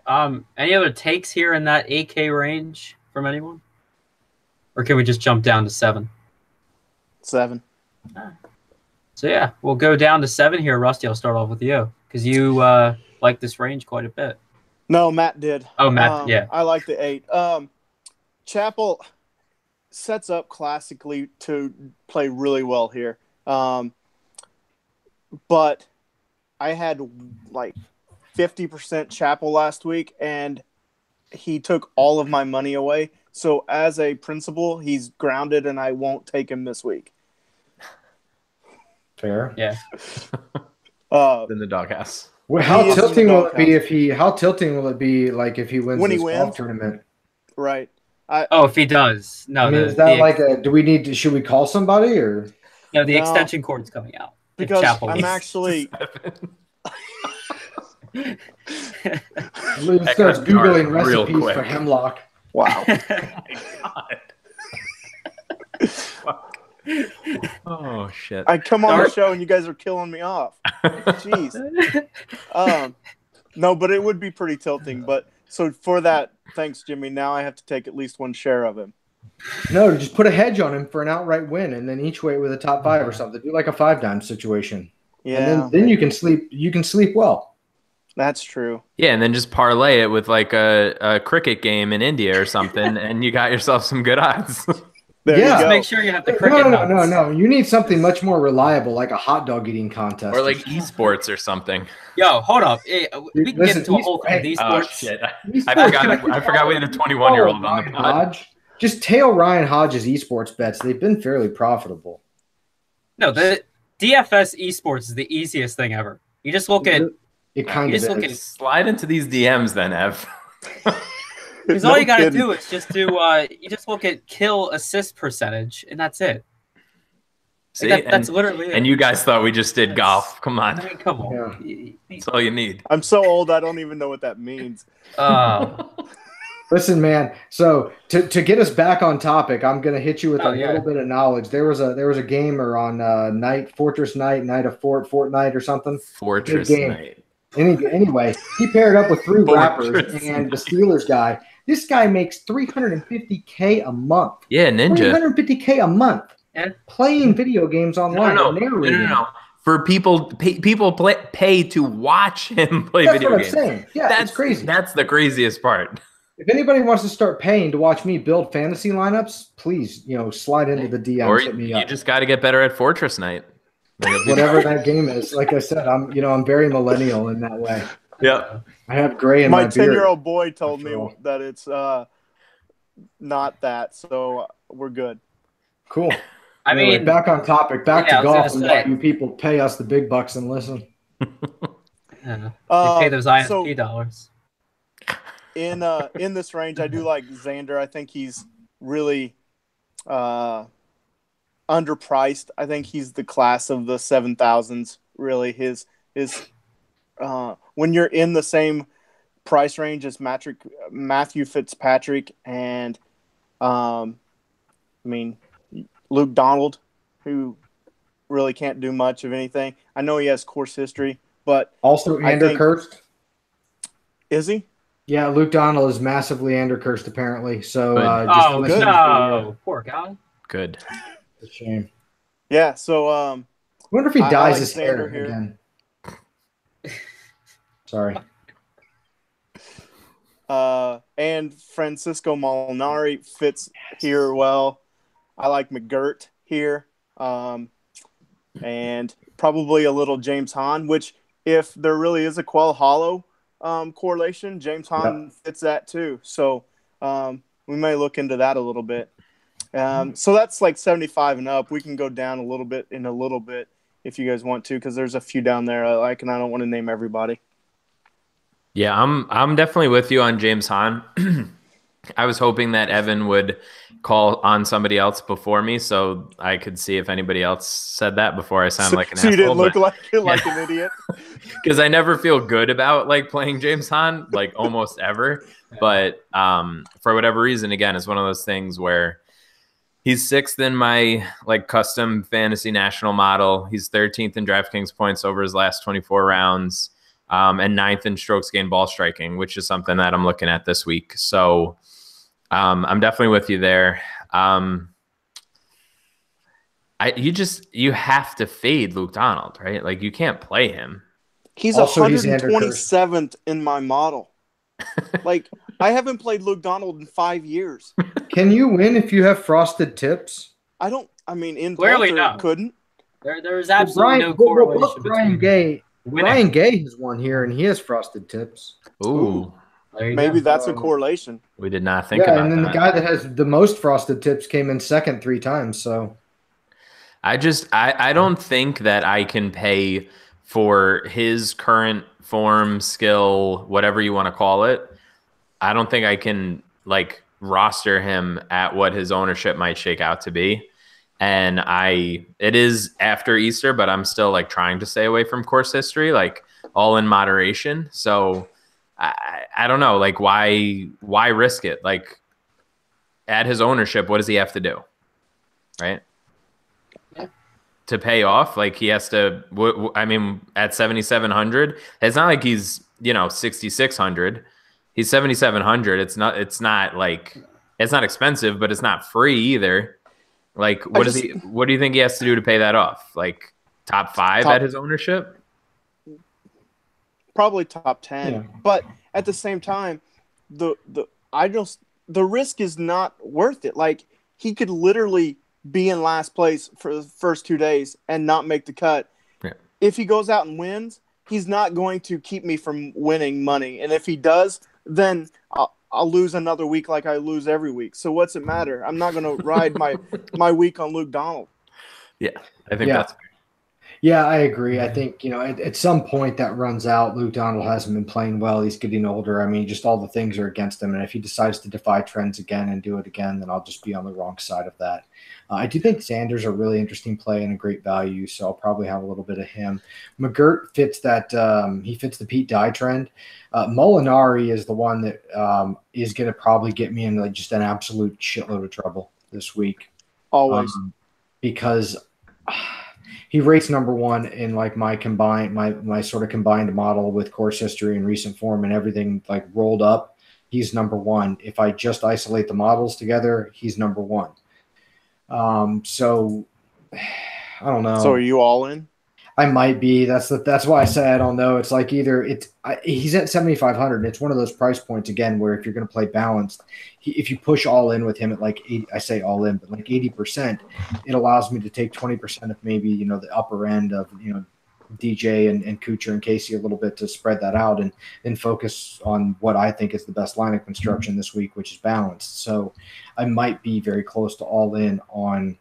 Any other takes here in that 8K range from anyone? Or can we just jump down to 7? 7. Right. So, yeah, we'll go down to 7 here. Rusty, I'll start off with you because you like this range quite a bit. No, Matt did. Oh, Matt, yeah. I like the 8. Chappell sets up classically to play really well here. But I had 50% Chappell last week, and he took all of my money away. So as a principal, he's grounded, and I won't take him this week. Fair. Yeah. In the doghouse. Well, how tilting will it be if he wins when this he wins? golf tournament? Right. If he does. No, is that should we call somebody or? No, the extension cord's coming out. Because I'm actually. He starts Googling recipes for hemlock. Wow. Oh shit! I come on the show and you guys are killing me off. Jeez. No, but it would be pretty tilting. But so for that, thanks, Jimmy. Now I have to take at least one share of him. No, just put a hedge on him for an outright win, and then each way with a top 5 or something. Do like a 5-dime situation. Yeah. And then you can sleep. You can sleep well. That's true. Yeah, and then just parlay it with a cricket game in India or something, and you got yourself some good odds. There you go. Make sure you have the cricket. No. You need something much more reliable, like a hot dog eating contest, or esports or something. Yo, hold up. We can get into a whole thing. These Oh shit! I forgot we had a 21-year-old on the pod. Just tail Ryan Hodge's esports bets. They've been fairly profitable. No, the DFS esports is the easiest thing ever. You just look at. It kind of is. Slide into these DMs then, Ev. Because all you got to do is just do. You just look at kill assist percentage, and that's it. See, that's literally it. And you guys thought we just did golf. Come on. I mean, come on. Yeah. That's all you need. I'm so old, I don't even know what that means. Listen, man. So to get us back on topic, I'm going to hit you with a little bit of knowledge. There was a gamer on Fortress Night of Fortnite or something. Fortress Night. Anyway, he paired up with 3 rappers and the Steelers guy. This guy makes $350K a month. Yeah, Ninja. $350K a month. And playing video games online. No. For people pay to watch him play video games. That's what I'm saying. Yeah, that's crazy. That's the craziest part. If anybody wants to start paying to watch me build fantasy lineups, please, slide into the DMs. Or hit me up. You just got to get better at Fortress Night. Whatever that game is. Like I said, I'm very millennial in that way. Yeah. I have gray in my beard. My 10-year-old boy told me that it's not that, so we're good. Cool. I back on topic. Back to golf and let you people pay us the big bucks and listen. They pay those ISP dollars. In this range, I do like Xander. I think he's really underpriced. I think he's the class of the 7,000s. Really, his when you're in the same price range as Matthew Fitzpatrick and Luke Donald, who really can't do much of anything. I know he has course history, but also Ander cursed. Is he? Yeah, Luke Donald is massively Ander cursed apparently. So good. No, poor guy. Good. It's a shame. Yeah. So I wonder if he dyes his hair again. Sorry. And Francisco Molinari fits here well. I like McGirt here. And probably a little James Hahn, which if there really is a Quell Hollow correlation, James Hahn fits that too. So we may look into that a little bit. So that's like 75 and up. We can go down a little bit if you guys want to, because there's a few down there I like, and I don't want to name everybody. Yeah, I'm definitely with you on James Hahn. I was hoping that Evan would call on somebody else before me, so I could see if anybody else said that before I sound like an asshole. So you didn't look like an idiot? Because I never feel good about like playing James Hahn, like almost ever. But for whatever reason, again, it's one of those things where he's 6th in my like custom fantasy national model. He's 13th in DraftKings points over his last 24 rounds, and 9th in strokes gained ball striking, which is something that I'm looking at this week. So I'm definitely with you there. You have to fade Luke Donald, right? Like you can't play him. He's 127th in my model. Like I haven't played Luke Donald in 5 years. Can you win if you have frosted tips? In clearly Poulter, couldn't. There's absolutely no correlation Brian Gay. Brian Gay has won here, and he has frosted tips. Ooh. Maybe that's a correlation. We did not think about that. And then the guy that has the most frosted tips came in second 3 times. So I don't think that I can pay for his current form, skill, whatever you want to call it. I don't think I can like roster him at what his ownership might shake out to be. And it is after Easter, but I'm still like trying to stay away from course history, like all in moderation. So I don't know, like why risk it? Like at his ownership, what does he have to do? Right. Yeah. To pay off, like he has to, at 7,700, it's not like he's, 6,600. He's 7,700. It's not expensive, but it's not free either. Like, what do you think he has to do to pay that off? Like top 5 at his ownership? Probably top 10. Yeah. But at the same time, the risk is not worth it. Like he could literally be in last place for the first 2 days and not make the cut. Yeah. If he goes out and wins, he's not going to keep me from winning money. And if he does, then I'll lose another week like I lose every week. So what's it matter? I'm not going to ride my week on Luke Donald. Yeah, I think that's fair. Yeah, I agree. I think, at some point that runs out. Luke Donald hasn't been playing well. He's getting older. I mean, just all the things are against him. And if he decides to defy trends again and do it again, then I'll just be on the wrong side of that. I do think Sanders a really interesting play and a great value, so I'll probably have a little bit of him. McGirt fits that. He fits the Pete Dye trend. Molinari is the one that is going to probably get me in like just an absolute shitload of trouble this week. Always. Because he rates number 1 in like my sort of combined model with course history and recent form and everything like rolled up. He's number 1. If I just isolate the models together, he's number 1. So I don't know. So are you all in? I might be. That's why I say I don't know. It's like either he's at 7,500. And it's one of those price points again where if you're going to play balanced, if you push all in with him at like 80, I say all in, but like 80%, it allows me to take 20% of maybe the upper end of DJ and Kuchar and Casey a little bit to spread that out and then focus on what I think is the best line of construction this week, which is balanced. So I might be very close to all in on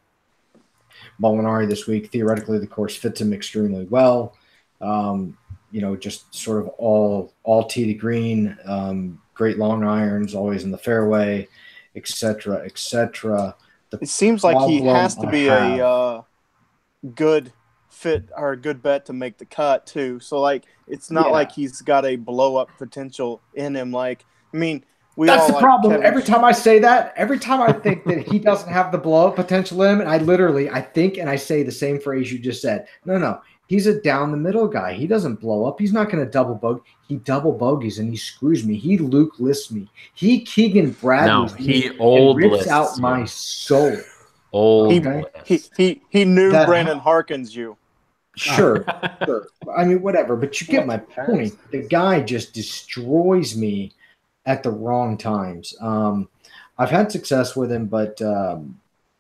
Molinari this week. Theoretically, the course fits him extremely well. Just sort of all tee to green, great long irons, always in the fairway, etc., etc. It seems like he has to be a good fit or a good bet to make the cut too. So like it's not like he's got a blow up potential in him. Like That's the like problem. Kevin. Every time I say that, every time I think that he doesn't have the blow-up potential in him, and I think and I say the same phrase you just said. No. He's a down-the-middle guy. He doesn't blow up. He's not going to double bogey. He double bogeys, and he screws me. He Luke lists me. He Keegan Bradley's me and rips out my soul. He knew Brandon Harkins you. Sure. I mean, whatever. But you get my point. The guy just destroys me at the wrong times. I've had success with him, but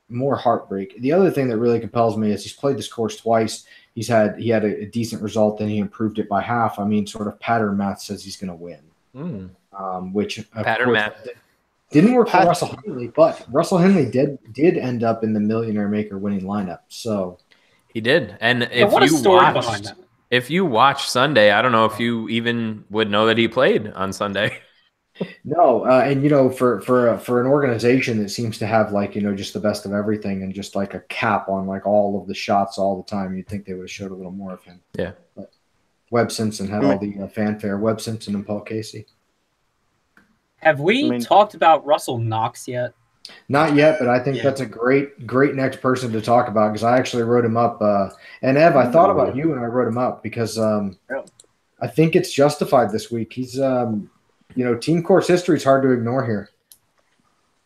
more heartbreak. The other thing that really compels me is he's played this course twice. He had a decent result, then he improved it by half. I mean, sort of pattern math says he's going to win. Which pattern math didn't work for Russell Henley, but Russell Henley did end up in the Millionaire Maker winning lineup. So he did. And if you watch Sunday, I don't know if you even would know that he played on Sunday. No, and for an organization that seems to have just the best of everything and just like a cap on like all of the shots all the time, you'd think they would have showed a little more of him. Yeah. But Webb Simpson had all the fanfare. Webb Simpson and Paul Casey. Have we talked about Russell Knox yet? Not yet, but I think that's a great next person to talk about because I actually wrote him up. And Ev, I thought about you when I wrote him up because I think it's justified this week. He's team course history is hard to ignore here.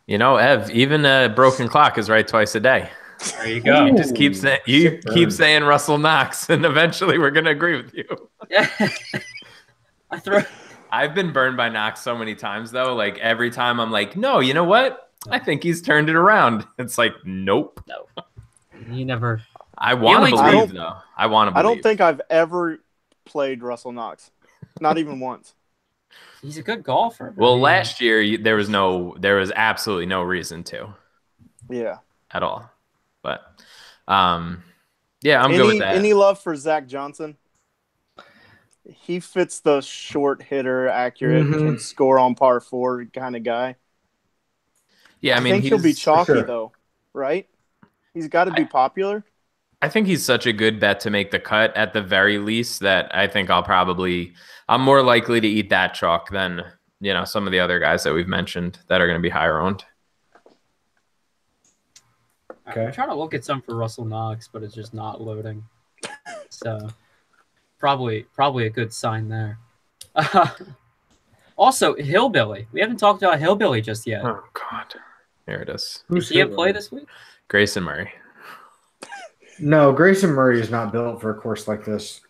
Ev, even a broken clock is right twice a day. There you go. You just keep saying Russell Knox, and eventually we're going to agree with you. Yeah. I've been burned by Knox so many times, though. Like, every time I'm like, no, you know what? I think he's turned it around. It's like, nope. No. He never. I want to believe, though. I want to believe. I don't think I've ever played Russell Knox. Not even once. He's a good golfer. Well, last year there was absolutely no reason to. Yeah. At all. But I'm good with that. Any love for Zach Johnson? He fits the short hitter, accurate, can score on par 4 kind of guy. Yeah, I mean, think he'll be chalky though, right? He's got to be popular. I think he's such a good bet to make the cut at the very least that I think I'm more likely to eat that chalk than, some of the other guys that we've mentioned that are going to be higher owned. Okay. I'm trying to look at some for Russell Knox, but it's just not loading. So probably a good sign there. Also, Hillbilly. We haven't talked about Hillbilly just yet. Oh, God. Here it is. Is he at play this week? Grayson Murray. No, Grayson Murray is not built for a course like this.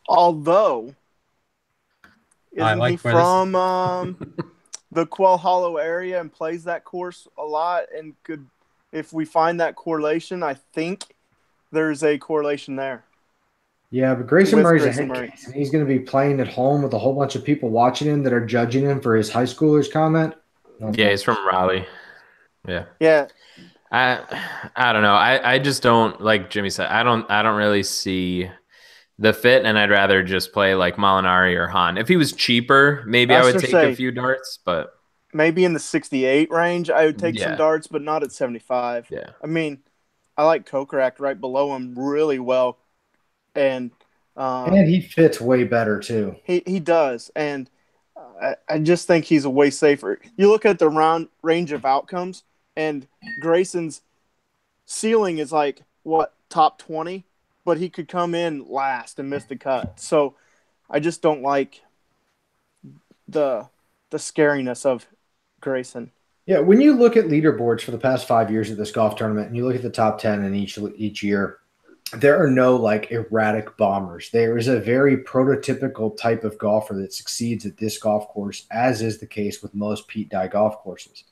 Although, isn't he from the Quail Hollow area and plays that course a lot? And if we find that correlation, I think there's a correlation there. Yeah, but Grayson Murray's a head case, and he's going to be playing at home with a whole bunch of people watching him that are judging him for his high schoolers comment. Yeah, he's from Raleigh. Yeah. Yeah. I don't know. I just don't, like Jimmy said, I don't really see the fit, and I'd rather just play like Molinari or Hahn. If he was cheaper, maybe I would take a few darts, but maybe in the 68 range, I would take some darts, but not at 75. Yeah. I mean, I like Kokrak right below him really well. And he fits way better too. He does, and I just think he's a way safer. You look at the range of outcomes, and Grayson's ceiling is like top 20, but he could come in last and miss the cut. So I just don't like the scariness of Grayson. Yeah, when you look at leaderboards for the past 5 years of this golf tournament, and you look at the top 10 in each year. There are no erratic bombers. There is a very prototypical type of golfer that succeeds at this golf course, as is the case with most Pete Dye golf courses.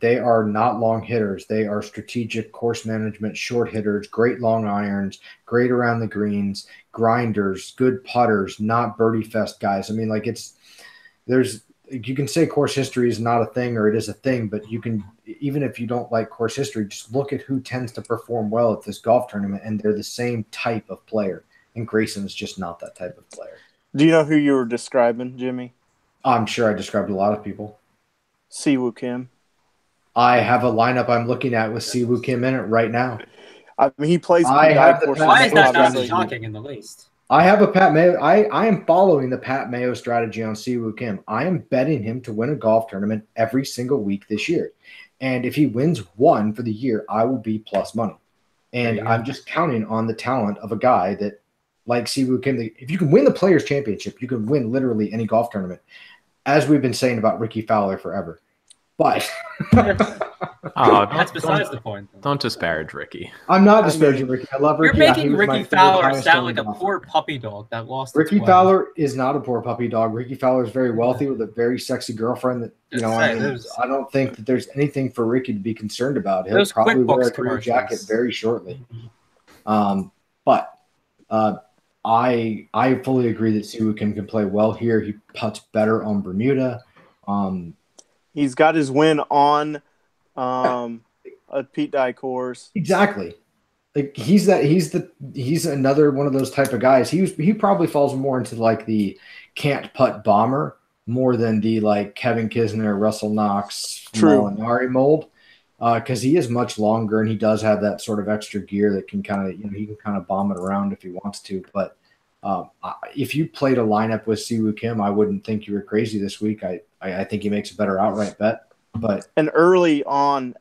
They are not long hitters. They are strategic course management, short hitters, great long irons, great around the greens, grinders, good putters, not birdie fest guys. I mean, you can say course history is not a thing or it is a thing, but you can, even if you don't like course history, just look at who tends to perform well at this golf tournament, and they're the same type of player. And Grayson is just not that type of player. Do you know who you were describing, Jimmy? I'm sure I described a lot of people. Siwoo Kim. I have a lineup I'm looking at with Siwoo Kim in it right now. I mean, he plays. Why is that not shocking in the least? I have a Pat Mayo. I am following the Pat Mayo strategy on Siwoo Kim. I am betting him to win a golf tournament every single week this year. And if he wins one for the year, I will be plus money. And I'm just counting on the talent of a guy that, like Siwoo Kim, if you can win the Players' Championship, you can win literally any golf tournament, as we've been saying about Ricky Fowler forever. But that's besides the point. Don't disparage Ricky. I'm not disparaging Ricky. I love Ricky. You're making Ricky Fowler sound like a poor puppy dog that lost. Ricky Fowler is not a poor puppy dog. Ricky Fowler is very wealthy with a very sexy girlfriend. That I don't think that there's anything for Ricky to be concerned about. He'll probably wear a career jacket very shortly. But I fully agree that Siwoo Kim can play well here. He putts better on Bermuda. He's got his win on a Pete Dye course. Exactly. Like he's another one of those type of guys. He probably falls more into like the can't putt bomber more than the like Kevin Kisner, Russell Knox, Molinari mold. Because he is much longer and he does have that sort of extra gear that can kind of, he can kind of bomb it around if he wants to. But if you played a lineup with Siwoo Kim, I wouldn't think you were crazy this week. I think he makes a better outright bet. And early on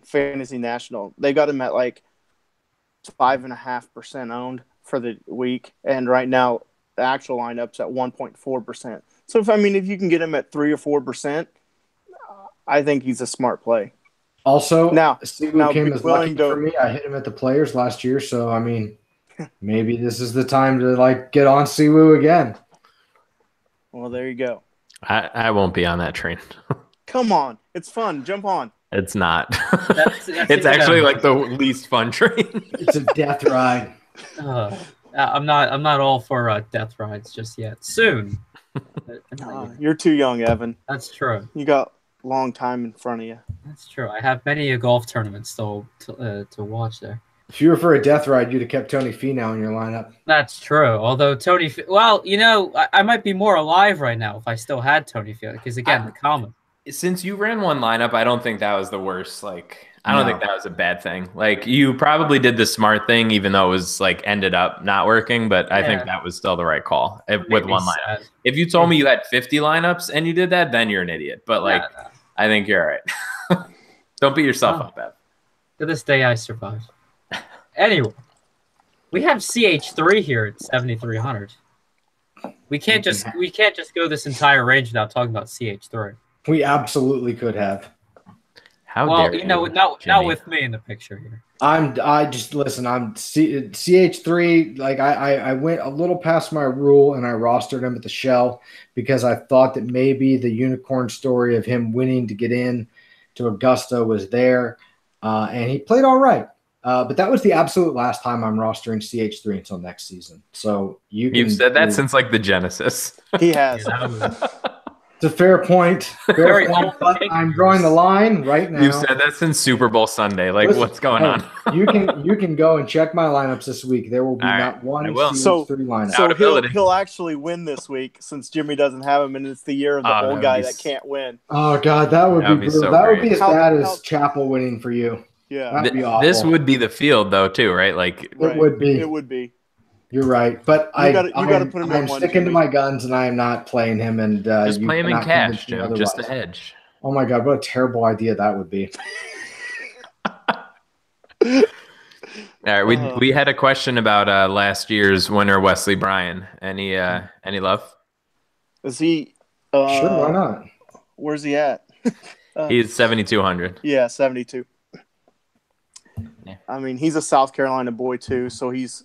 Fantasy National, they got him at like 5.5% owned for the week, and right now the actual lineup's at 1.4%. So if you can get him at 3 or 4%, I think he's a smart play. Also, Siwoo Kim is lucky for me. I hit him at the Players last year, so maybe this is the time to like get on Siwoo again. Well, there you go. I won't be on that train. Come on, it's fun. Jump on. It's not. It's actually like the least fun train. It's a death ride. I'm not all for death rides just yet. Soon. You're too young, Evan. That's true. You got a long time in front of you. That's true. I have many a golf tournament still to watch there. If you were for a death ride, you'd have kept Tony Finau in your lineup. That's true. Although Tony, I might be more alive right now if I still had Tony Finau, because again, the comment. Since you ran one lineup, I don't think that was the worst. Like, I don't think that was a bad thing. Like, you probably did the smart thing, even though it was like ended up not working. But I think that was still the right call with one lineup. If you told me you had 50 lineups and you did that, then you're an idiot. But I think you're all right. Don't beat yourself up, Ev. To this day, I survived. Anyway, we have CH3 here at 7,300. We can't just go this entire range without talking about CH3. We absolutely could have. How dare you? Not with me in the picture here. I'm CH3. Like I went a little past my rule and I rostered him at the Shell because I thought that maybe the unicorn story of him winning to get in to Augusta was there, and he played all right. But that was the absolute last time I'm rostering CH3 until next season. So you've said that since like the Genesis. He has. It's a fair point. Fair point, but I'm drawing the line right now. You've said that since Super Bowl Sunday. Like, listen, what's going on? you can go and check my lineups this week. There will be not one CH3 lineup. So he'll actually win this week since Jimmy doesn't have him, and it's the year of the old guy that can't win. Oh God, that would be brutal. That would be as bad as Chappell winning for you. Yeah, that'd be awful. This would be the field, though, too, right? Like it would be. It would be. You're right, but you gotta put him I'm sticking to my guns, and I am not playing him. And just play him in cash, Jim. Just a hedge. Oh my God, what a terrible idea that would be. All right, we had a question about last year's winner, Wesley Bryan. Any love? Is he? Sure, why not? Where's he at? He's 7,200. Yeah, 72. Yeah. I mean, he's a South Carolina boy too, so he's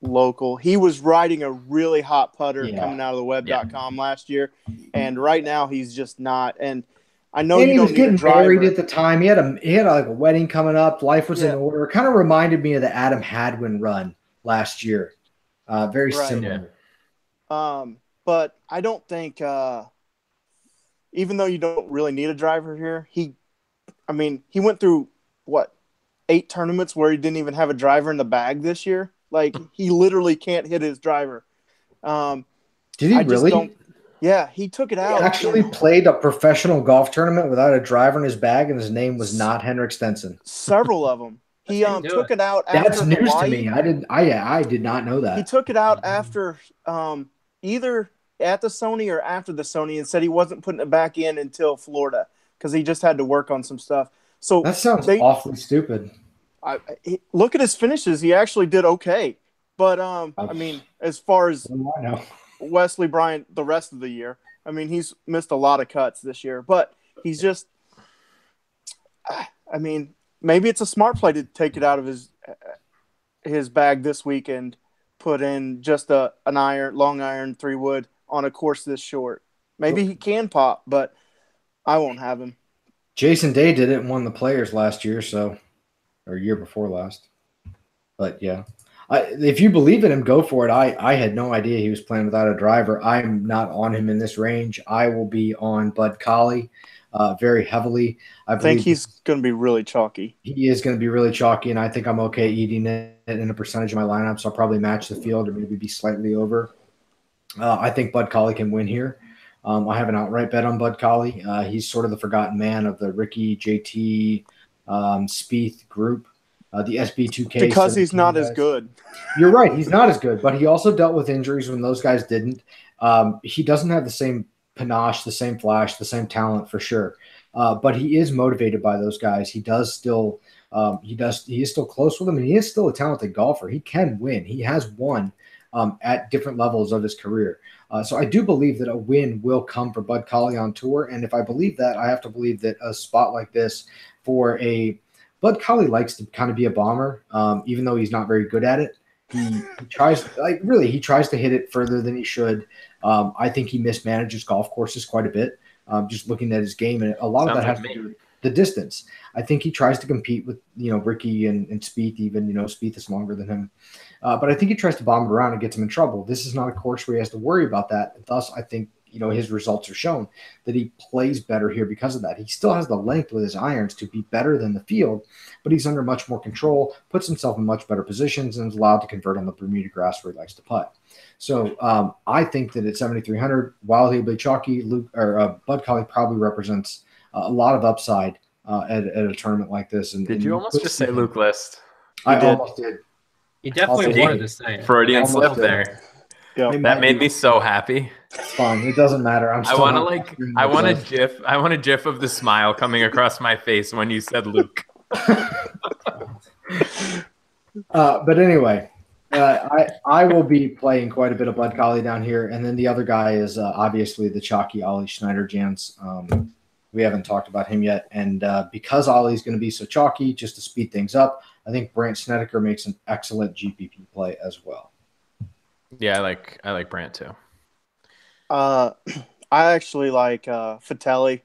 local. He was riding a really hot putter coming out of the web.com last year, and right now he's just not. And I know he was getting married at the time. He had like a wedding coming up. Life was in order. It kind of reminded me of the Adam Hadwin run last year. Very similar. Yeah. But I don't think, even though you don't really need a driver here, he went through 8 tournaments where he didn't even have a driver in the bag this year. Like, he literally can't hit his driver. Did he really? Yeah, he took it out. He actually played a professional golf tournament without a driver in his bag, and his name was not Henrik Stenson. Several of them. He took it out after That's news Hawaii. to me. I did not know that. He took it out after either at the Sony or after the Sony and said he wasn't putting it back in until Florida because he just had to work on some stuff. So that sounds awfully stupid. Look at his finishes. He actually did okay. But, I mean, as far as Wesley Bryant the rest of the year, I mean, he's missed a lot of cuts this year. But he's just – I mean, maybe it's a smart play to take it out of his bag this week and put in just an long iron 3-wood on a course this short. Maybe he can pop, but I won't have him. Jason Day did it and won the Players last year, or year before last. But yeah, if you believe in him, go for it. I had no idea he was playing without a driver. I'm not on him in this range. I will be on Bud Colley very heavily. I think he's going to be really chalky. He is going to be really chalky, and I think I'm okay eating it in a percentage of my lineup, so I'll probably match the field or maybe be slightly over. I think Bud Colley can win here. I have an outright bet on Bud Colley. He's sort of the forgotten man of the Ricky, JT, Spieth group, the SB2K. Because he's not as good. You're right. He's not as good, but he also dealt with injuries when those guys didn't. He doesn't have the same panache, the same flash, the same talent for sure. But he is motivated by those guys. He is still close with them, and he is still a talented golfer. He can win. He has won at different levels of his career. So I do believe that a win will come for Bud Colley on tour. And if I believe that, I have to believe that a spot like this for Bud Colley likes to kind of be a bomber, even though he's not very good at it. He tries to hit it further than he should. I think he mismanages golf courses quite a bit. Just looking at his game, and a lot of that has to do with the distance. I think he tries to compete with, Ricky and Spieth, even, Spieth is longer than him. But I think he tries to bomb it around and gets him in trouble. This is not a course where he has to worry about that. Thus, I think, his results are shown that he plays better here because of that. He still has the length with his irons to be better than the field, but he's under much more control, puts himself in much better positions, and is allowed to convert on the Bermuda grass where he likes to putt. So I think that at 7,300, while he'll be chalky, Bud Colley probably represents a lot of upside at a tournament like this. And did you almost just say Luke List? I almost did. You definitely wanted to say it. Freudian slip there. Yep. That made me so happy. It's fine. It doesn't matter. I want a gif of the smile coming across my face when you said Luke. But anyway, I will be playing quite a bit of Bud Colley down here, and then the other guy is obviously the chalky Ollie Schneider-Jans. We haven't talked about him yet, and because Ollie's going to be so chalky, just to speed things up, I think Brandt Snedeker makes an excellent GPP play as well. Yeah, I like Brandt too. I actually like Fatelli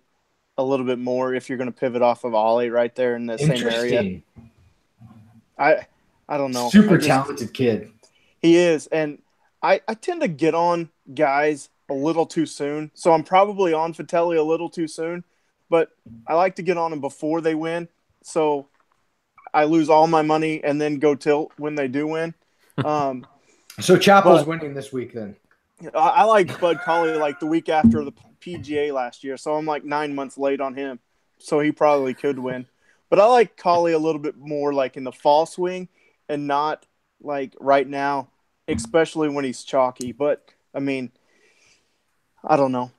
a little bit more if you're going to pivot off of Ollie right there in the same area. I don't know. Super talented kid. He is, and I tend to get on guys a little too soon, so I'm probably on Fatelli a little too soon, but I like to get on them before they win, so I lose all my money and then go tilt when they do win. So Chappell's winning this week then? I like Bud Colley like the week after the PGA last year, so I'm like 9 months late on him, so he probably could win. But I like Colley a little bit more like in the fall swing and not like right now, especially when he's chalky. But, I mean, I don't know.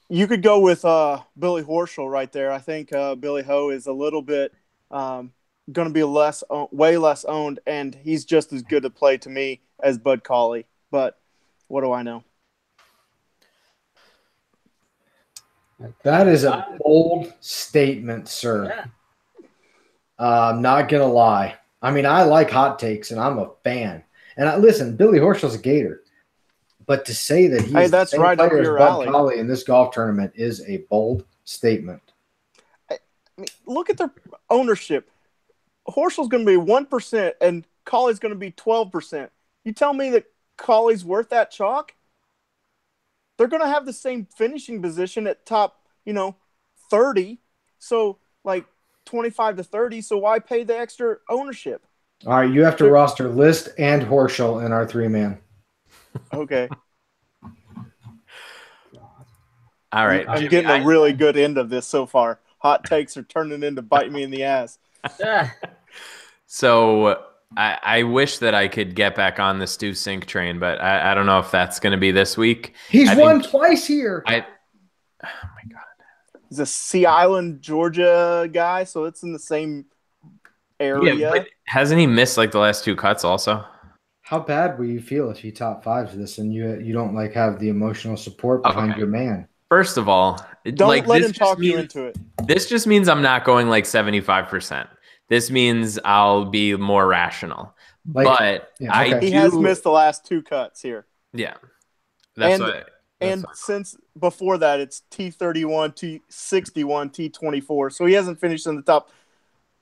You could go with Billy Horschel right there. I think Billy Ho is a little bit going to be way less owned, and he's just as good a play to me as Bud Colley. But what do I know? That is a bold statement, sir. Yeah. I'm not going to lie. I mean, I like hot takes, and I'm a fan. And listen, Billy Horschel's a Gator. But to say that he's the same player as Bud Colley in this golf tournament is a bold statement. I mean, look at their ownership. Horschel's going to be 1%, and Colley's going to be 12%. You tell me that Colley's worth that chalk? They're going to have the same finishing position at top, 30. So, like, 25 to 30. So why pay the extra ownership? All right, you have to roster List and Horschel in our 3-man. Okay. All right. I'm getting a really good end of this so far. Hot takes are turning into bite me in the ass. So I wish that I could get back on the Stu Sink train, but I don't know if that's going to be this week. He's won twice here. Oh my God. He's a Sea Island, Georgia guy, so it's in the same area. Yeah, but hasn't he missed like the last 2 cuts also? How bad will you feel if he top fives this and you don't like have the emotional support behind your man? First of all, don't let him talk you into it. This just means I'm not going like 75%. This means I'll be more rational. But he has missed the last 2 cuts here. Yeah. Since before that, it's T31, T61, T24. So he hasn't finished in the top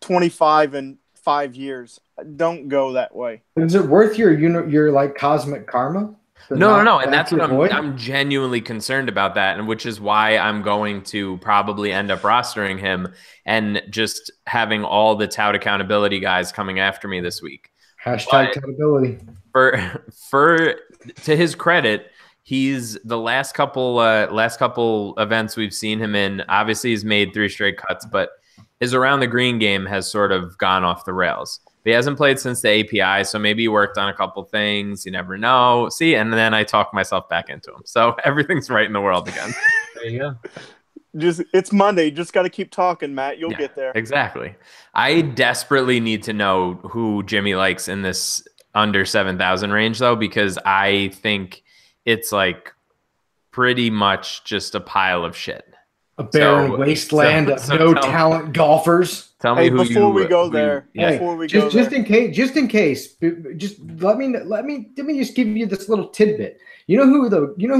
25 in 5 years. Don't go that way. Is it worth your like cosmic karma? No. And that's what I'm genuinely concerned about that. And which is why I'm going to probably end up rostering him and just having all the tout accountability guys coming after me this week. Hashtag accountability. To his credit, he's the last couple events we've seen him in. Obviously, he's made 3 straight cuts, but his around the green game has sort of gone off the rails. He hasn't played since the API, so maybe he worked on a couple things. You never know. See, and then I talk myself back into him. So everything's right in the world again. There you go. It's Monday. You just got to keep talking, Matt. You'll get there. Exactly. I desperately need to know who Jimmy likes in this under 7,000 range, though, because I think it's like pretty much just a pile of shit. A barren wasteland of no talent golfers. Tell me who before we go there. Just in case, just let me just give you this little tidbit. You know who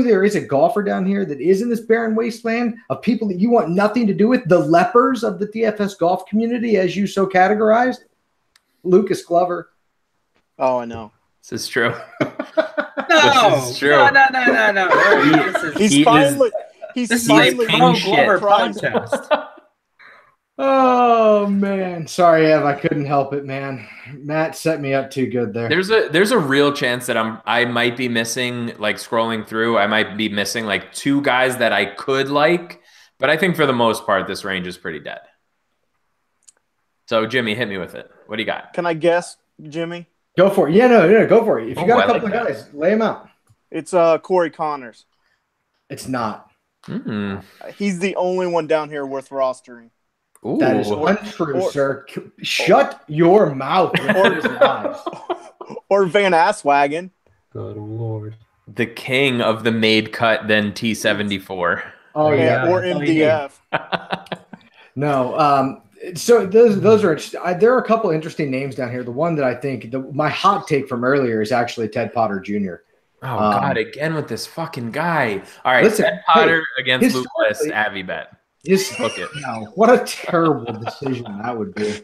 there is a golfer down here that is in this barren wasteland of people that you want nothing to do with? The lepers of the DFS golf community, as you so categorized. Lucas Glover. Oh, I know. This is true. No, this is true. No. He's finally Pro Glover podcast. Oh man, sorry, Ev, I couldn't help it, man. Matt set me up too good there. There's a real chance that I might be missing, like scrolling through, I might be missing like 2 guys that I could like, but I think for the most part, this range is pretty dead. So Jimmy, hit me with it. What do you got? Can I guess, Jimmy? Go for it. Yeah, no, go for it. If you got a couple of guys, lay them out. It's Corey Connors. It's not. He's the only one down here worth rostering. Ooh. That is untrue, sir. Shut your mouth. Or Van Asswagen. Good Lord. The king of the made cut, then T74. Oh, yeah. Or MDF. No. So those are there are a couple interesting names down here. The one that I think my hot take from earlier is actually Ted Potter Jr. Oh God! Again with this fucking guy. All right, listen, Ted Potter against Lucas Avi bet. Look it. No, what a terrible decision that would be.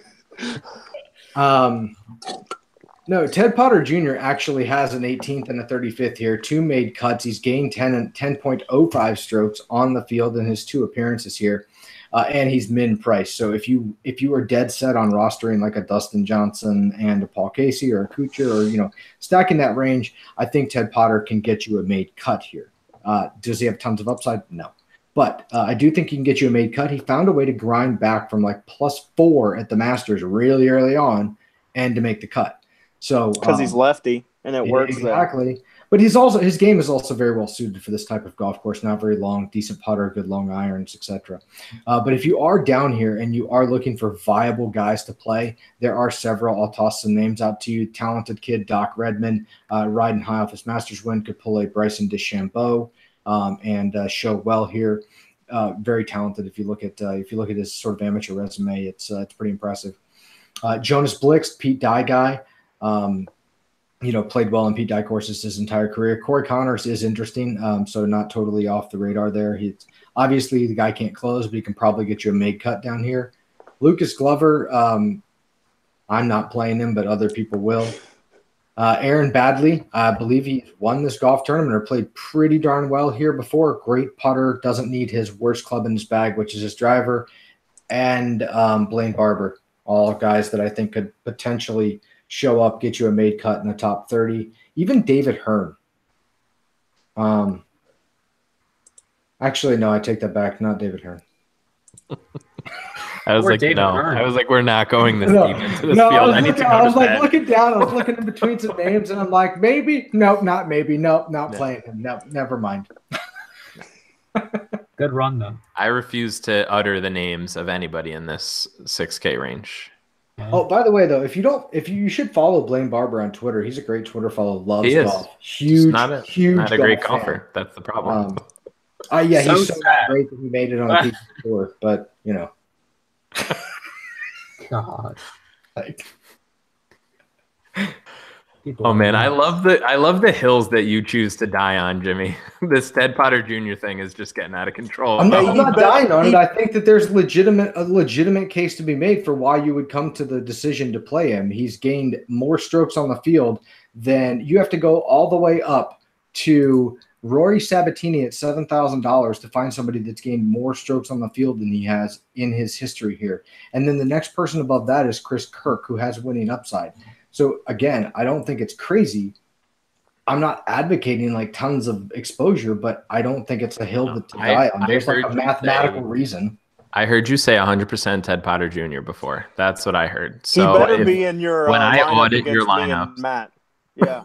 No, Ted Potter Jr. actually has an 18th and a 35th here. 2 made cuts. He's gained 10.05 strokes on the field in his 2 appearances here. And he's min price. So if you are dead set on rostering like a Dustin Johnson and a Paul Casey or a Kuchar or stacking that range, I think Ted Potter can get you a made cut here. Does he have tons of upside? No, but I do think he can get you a made cut. He found a way to grind back from like +4 at the Masters really early on, and to make the cut. So because he's lefty and it works exactly. There. But his game is also very well suited for this type of golf course. Not very long, decent putter, good long irons, etc. But if you are down here and you are looking for viable guys to play, there are several. I'll toss some names out to you. Talented kid Doc Redman, riding high off his Masters win, could pull a Bryson DeChambeau and show well here. Very talented. If you look at his sort of amateur resume, it's pretty impressive. Jonas Blixt, Pete Dye guy. Played well in Pete Dye courses his entire career. Corey Connors is interesting, so not totally off the radar there. He's obviously the guy can't close, but he can probably get you a made cut down here. Lucas Glover, I'm not playing him, but other people will. Aaron Badley, I believe he won this golf tournament or played pretty darn well here before. Great putter, doesn't need his worst club in his bag, which is his driver. And Blaine Barber, all guys that I think could potentially show up, get you a made cut in the top 30. Even David Hearn. Actually, no, I take that back. Not David Hearn. I was Or like, David no. Byrne. I was like, we're not going this No. deep into this No, field. I I need was, to looking, go I to was like bed. looking down. I was looking in between some names, and I'm like, maybe, nope, not maybe, nope, not playing him. No, never mind. Good run though. I refuse to utter the names of anybody in this 6K range. Yeah. Oh, by the way, though, you should follow Blaine Barber on Twitter. He's a great Twitter follow. Loves He is. golf. Huge, Not a great golf fan. golfer. That's the problem. Yeah, So he's so sad. great that he made it on the PGA Tour, but you know, God. like, People Oh man, are I nuts. love the hills that you choose to die on, Jimmy. This Ted Potter Jr. thing is just getting out of control. I'm Hey, not dying on it. I think that there's a legitimate case to be made for why you would come to the decision to play him. He's gained more strokes on the field than you have to go all the way up to Rory Sabatini at $7,000 to find somebody that's gained more strokes on the field than he has in his history here. And then the next person above that is Chris Kirk, who has winning upside. So again, I don't think it's crazy. I'm not advocating like tons of exposure, but I don't think it's a hill to die on. There's like a mathematical reason. I heard you say 100% Ted Potter Jr. before. That's what I heard. He So better be in your when I lineup audit your against me and lineups, Matt. Yeah.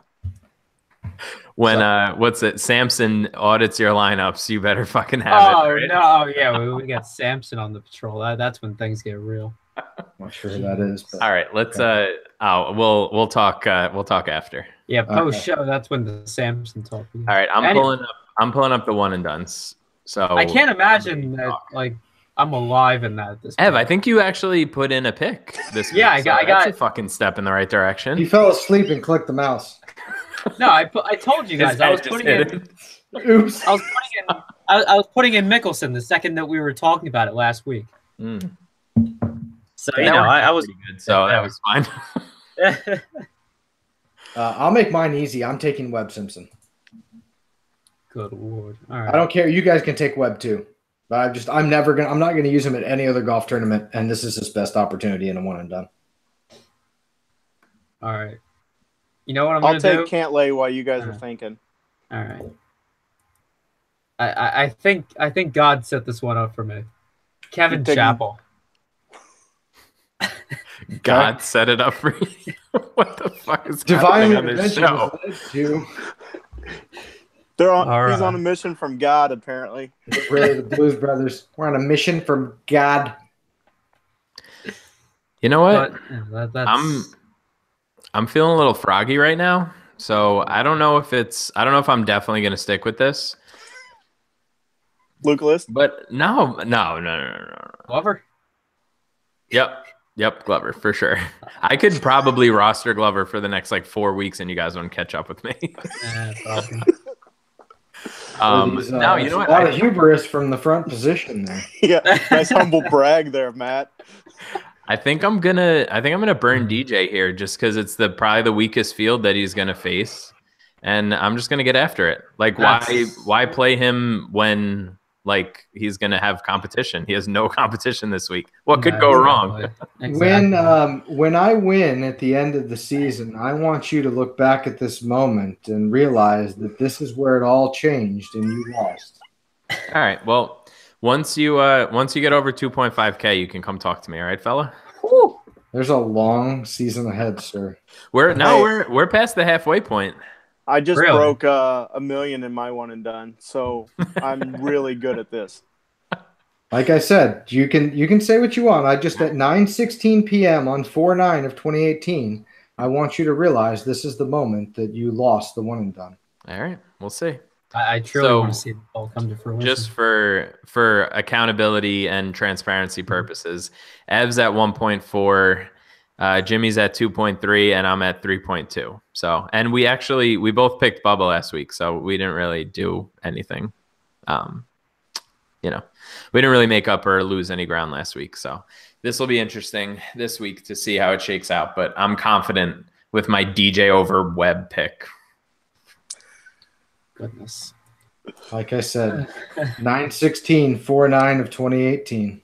when Samson audits your lineups, you better fucking have it. Right? No, yeah, we got Samson on the patrol. That's when things get real. I'm not sure who that is. But All right, let's we'll talk after. Yeah, post show. That's when the Samson talk. All right, I'm pulling up the one and dones. So I can't imagine that like I'm alive in that at this point. Ev, I think you actually put in a pick this week. Yeah, I got that's a fucking step in the right direction. he fell asleep and clicked the mouse. No, I told you guys I was putting in. Oops. I was putting in Mickelson the second that we were talking about it last week. Mm. So I was pretty good. So that was fine. I'll make mine easy. I'm taking Webb Simpson. Good lord! All right. I don't care. You guys can take Webb too. But I'm not gonna use him at any other golf tournament, and this is his best opportunity in a one and done. All right. You know what I'm I'll gonna do? take Cantlay while you guys are thinking. All right. I think God set this one up for me. Kevin Chappell. God set it up for you. What the fuck is Divine happening on this show? He's on a mission from God, apparently. It's really the Blues Brothers. We're on a mission from God. You know what? That's... I'm feeling a little froggy right now, so I don't know if I'm definitely going to stick with this. Luke List? But no. Glover? Yep, Glover for sure. I could probably roster Glover for the next like 4 weeks, and you guys won't catch up with me. No, you know what? A lot of hubris from the front position there. Yeah, nice humble brag there, Matt. I think I'm gonna burn DJ here just because it's probably the weakest field that he's gonna face, and I'm just gonna get after it. Like, why play him when like he's gonna have competition? He has no competition this week. What could go wrong? Exactly. When I win at the end of the season, I want you to look back at this moment and realize that this is where it all changed and you lost. All right. Well, once you get over 2.5K, you can come talk to me. All right, fella. Whew. There's a long season ahead, sir. We're past the halfway point. I just broke $1 million in my one and done, so I'm really good at this. Like I said, you can say what you want. I just at 9:16 p.m. on 4/9 of 2018, I want you to realize this is the moment that you lost the one and done. All right, we'll see. I truly want to see the ball come to fruition. Just for accountability and transparency purposes, Ev's at 1.4, Jimmy's at 2.3, and I'm at 3.2. So, and we both picked Bubba last week, so we didn't really do anything. We didn't really make up or lose any ground last week. So this will be interesting this week to see how it shakes out. But I'm confident with my DJ over Webb pick. Goodness. Like I said, 9:16, 4/9 of 2018.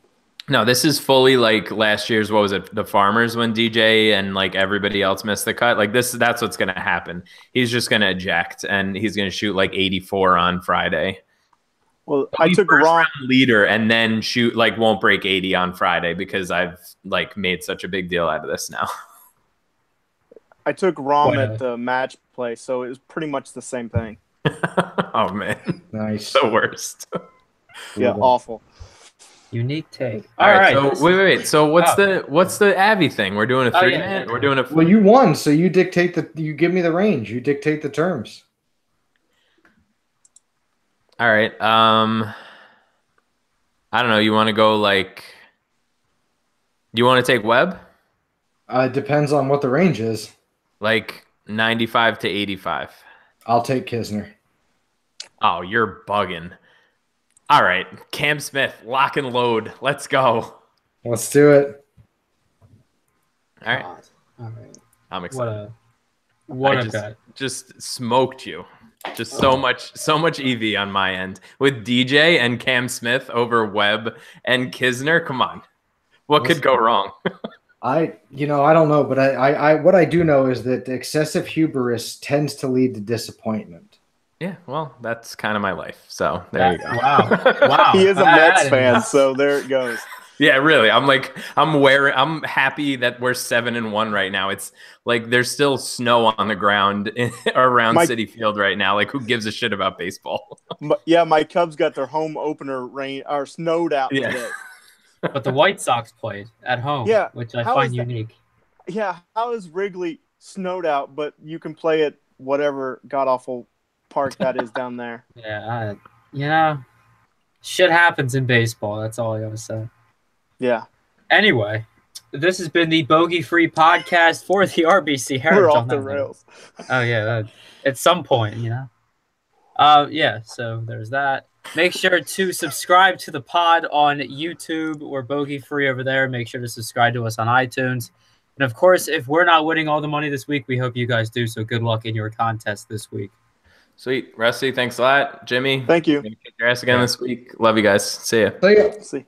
No, this is fully like last year's, what was it, the Farmers when DJ and like everybody else missed the cut. Like that's what's going to happen. He's just going to eject and he's going to shoot like 84 on Friday. Well, I'll I be took first Rom. round leader and then shoot like won't break 80 on Friday because I've like made such a big deal out of this now. I took Rom What at the match play, so it was pretty much the same thing. Oh man, Nice. the worst. Yeah, awful. Unique take. All right. right. So wait. So what's the Abby thing? We're doing a 3-man. yeah. We're doing a. Well, you won, so you you give me the range. You dictate the terms. All right. I don't know. You want to go like? Do you want to take Webb? It depends on what the range is. Like 95 to 85. I'll take Kisner. Oh, you're bugging. All right, Cam Smith, lock and load. Let's go. Let's do it. All right. All right. I'm excited. What a bet. Just smoked you. Just so much EV on my end with DJ and Cam Smith over Webb and Kisner. Come on, what could go wrong? I don't know, but I what I do know is that excessive hubris tends to lead to disappointment. Yeah, well, that's kind of my life. So there you go. Wow. He is a Mets fan, so there it goes. Yeah, really. I'm happy that we're 7-1 right now. It's like there's still snow on the ground around Citi Field right now. Like, who gives a shit about baseball? Yeah, my Cubs got their home opener snowed out today. But the White Sox played at home, which I find unique. Yeah, how is Wrigley snowed out, but you can play at whatever god-awful park that is down there? Yeah, shit happens in baseball. That's all I gotta say. Yeah. Anyway, this has been the Bogey Free podcast for the RBC Heritage. We're off the rails. Oh yeah, at some point, so there's that. Make sure to subscribe to the pod on YouTube. We're Bogey Free over there. Make sure to subscribe to us on iTunes. And of course, if we're not winning all the money this week, we hope you guys do. So good luck in your contest this week. Sweet. Rusty, thanks a lot. Jimmy, thank you. Kick your ass again this week. Love you guys. See ya. See ya. See.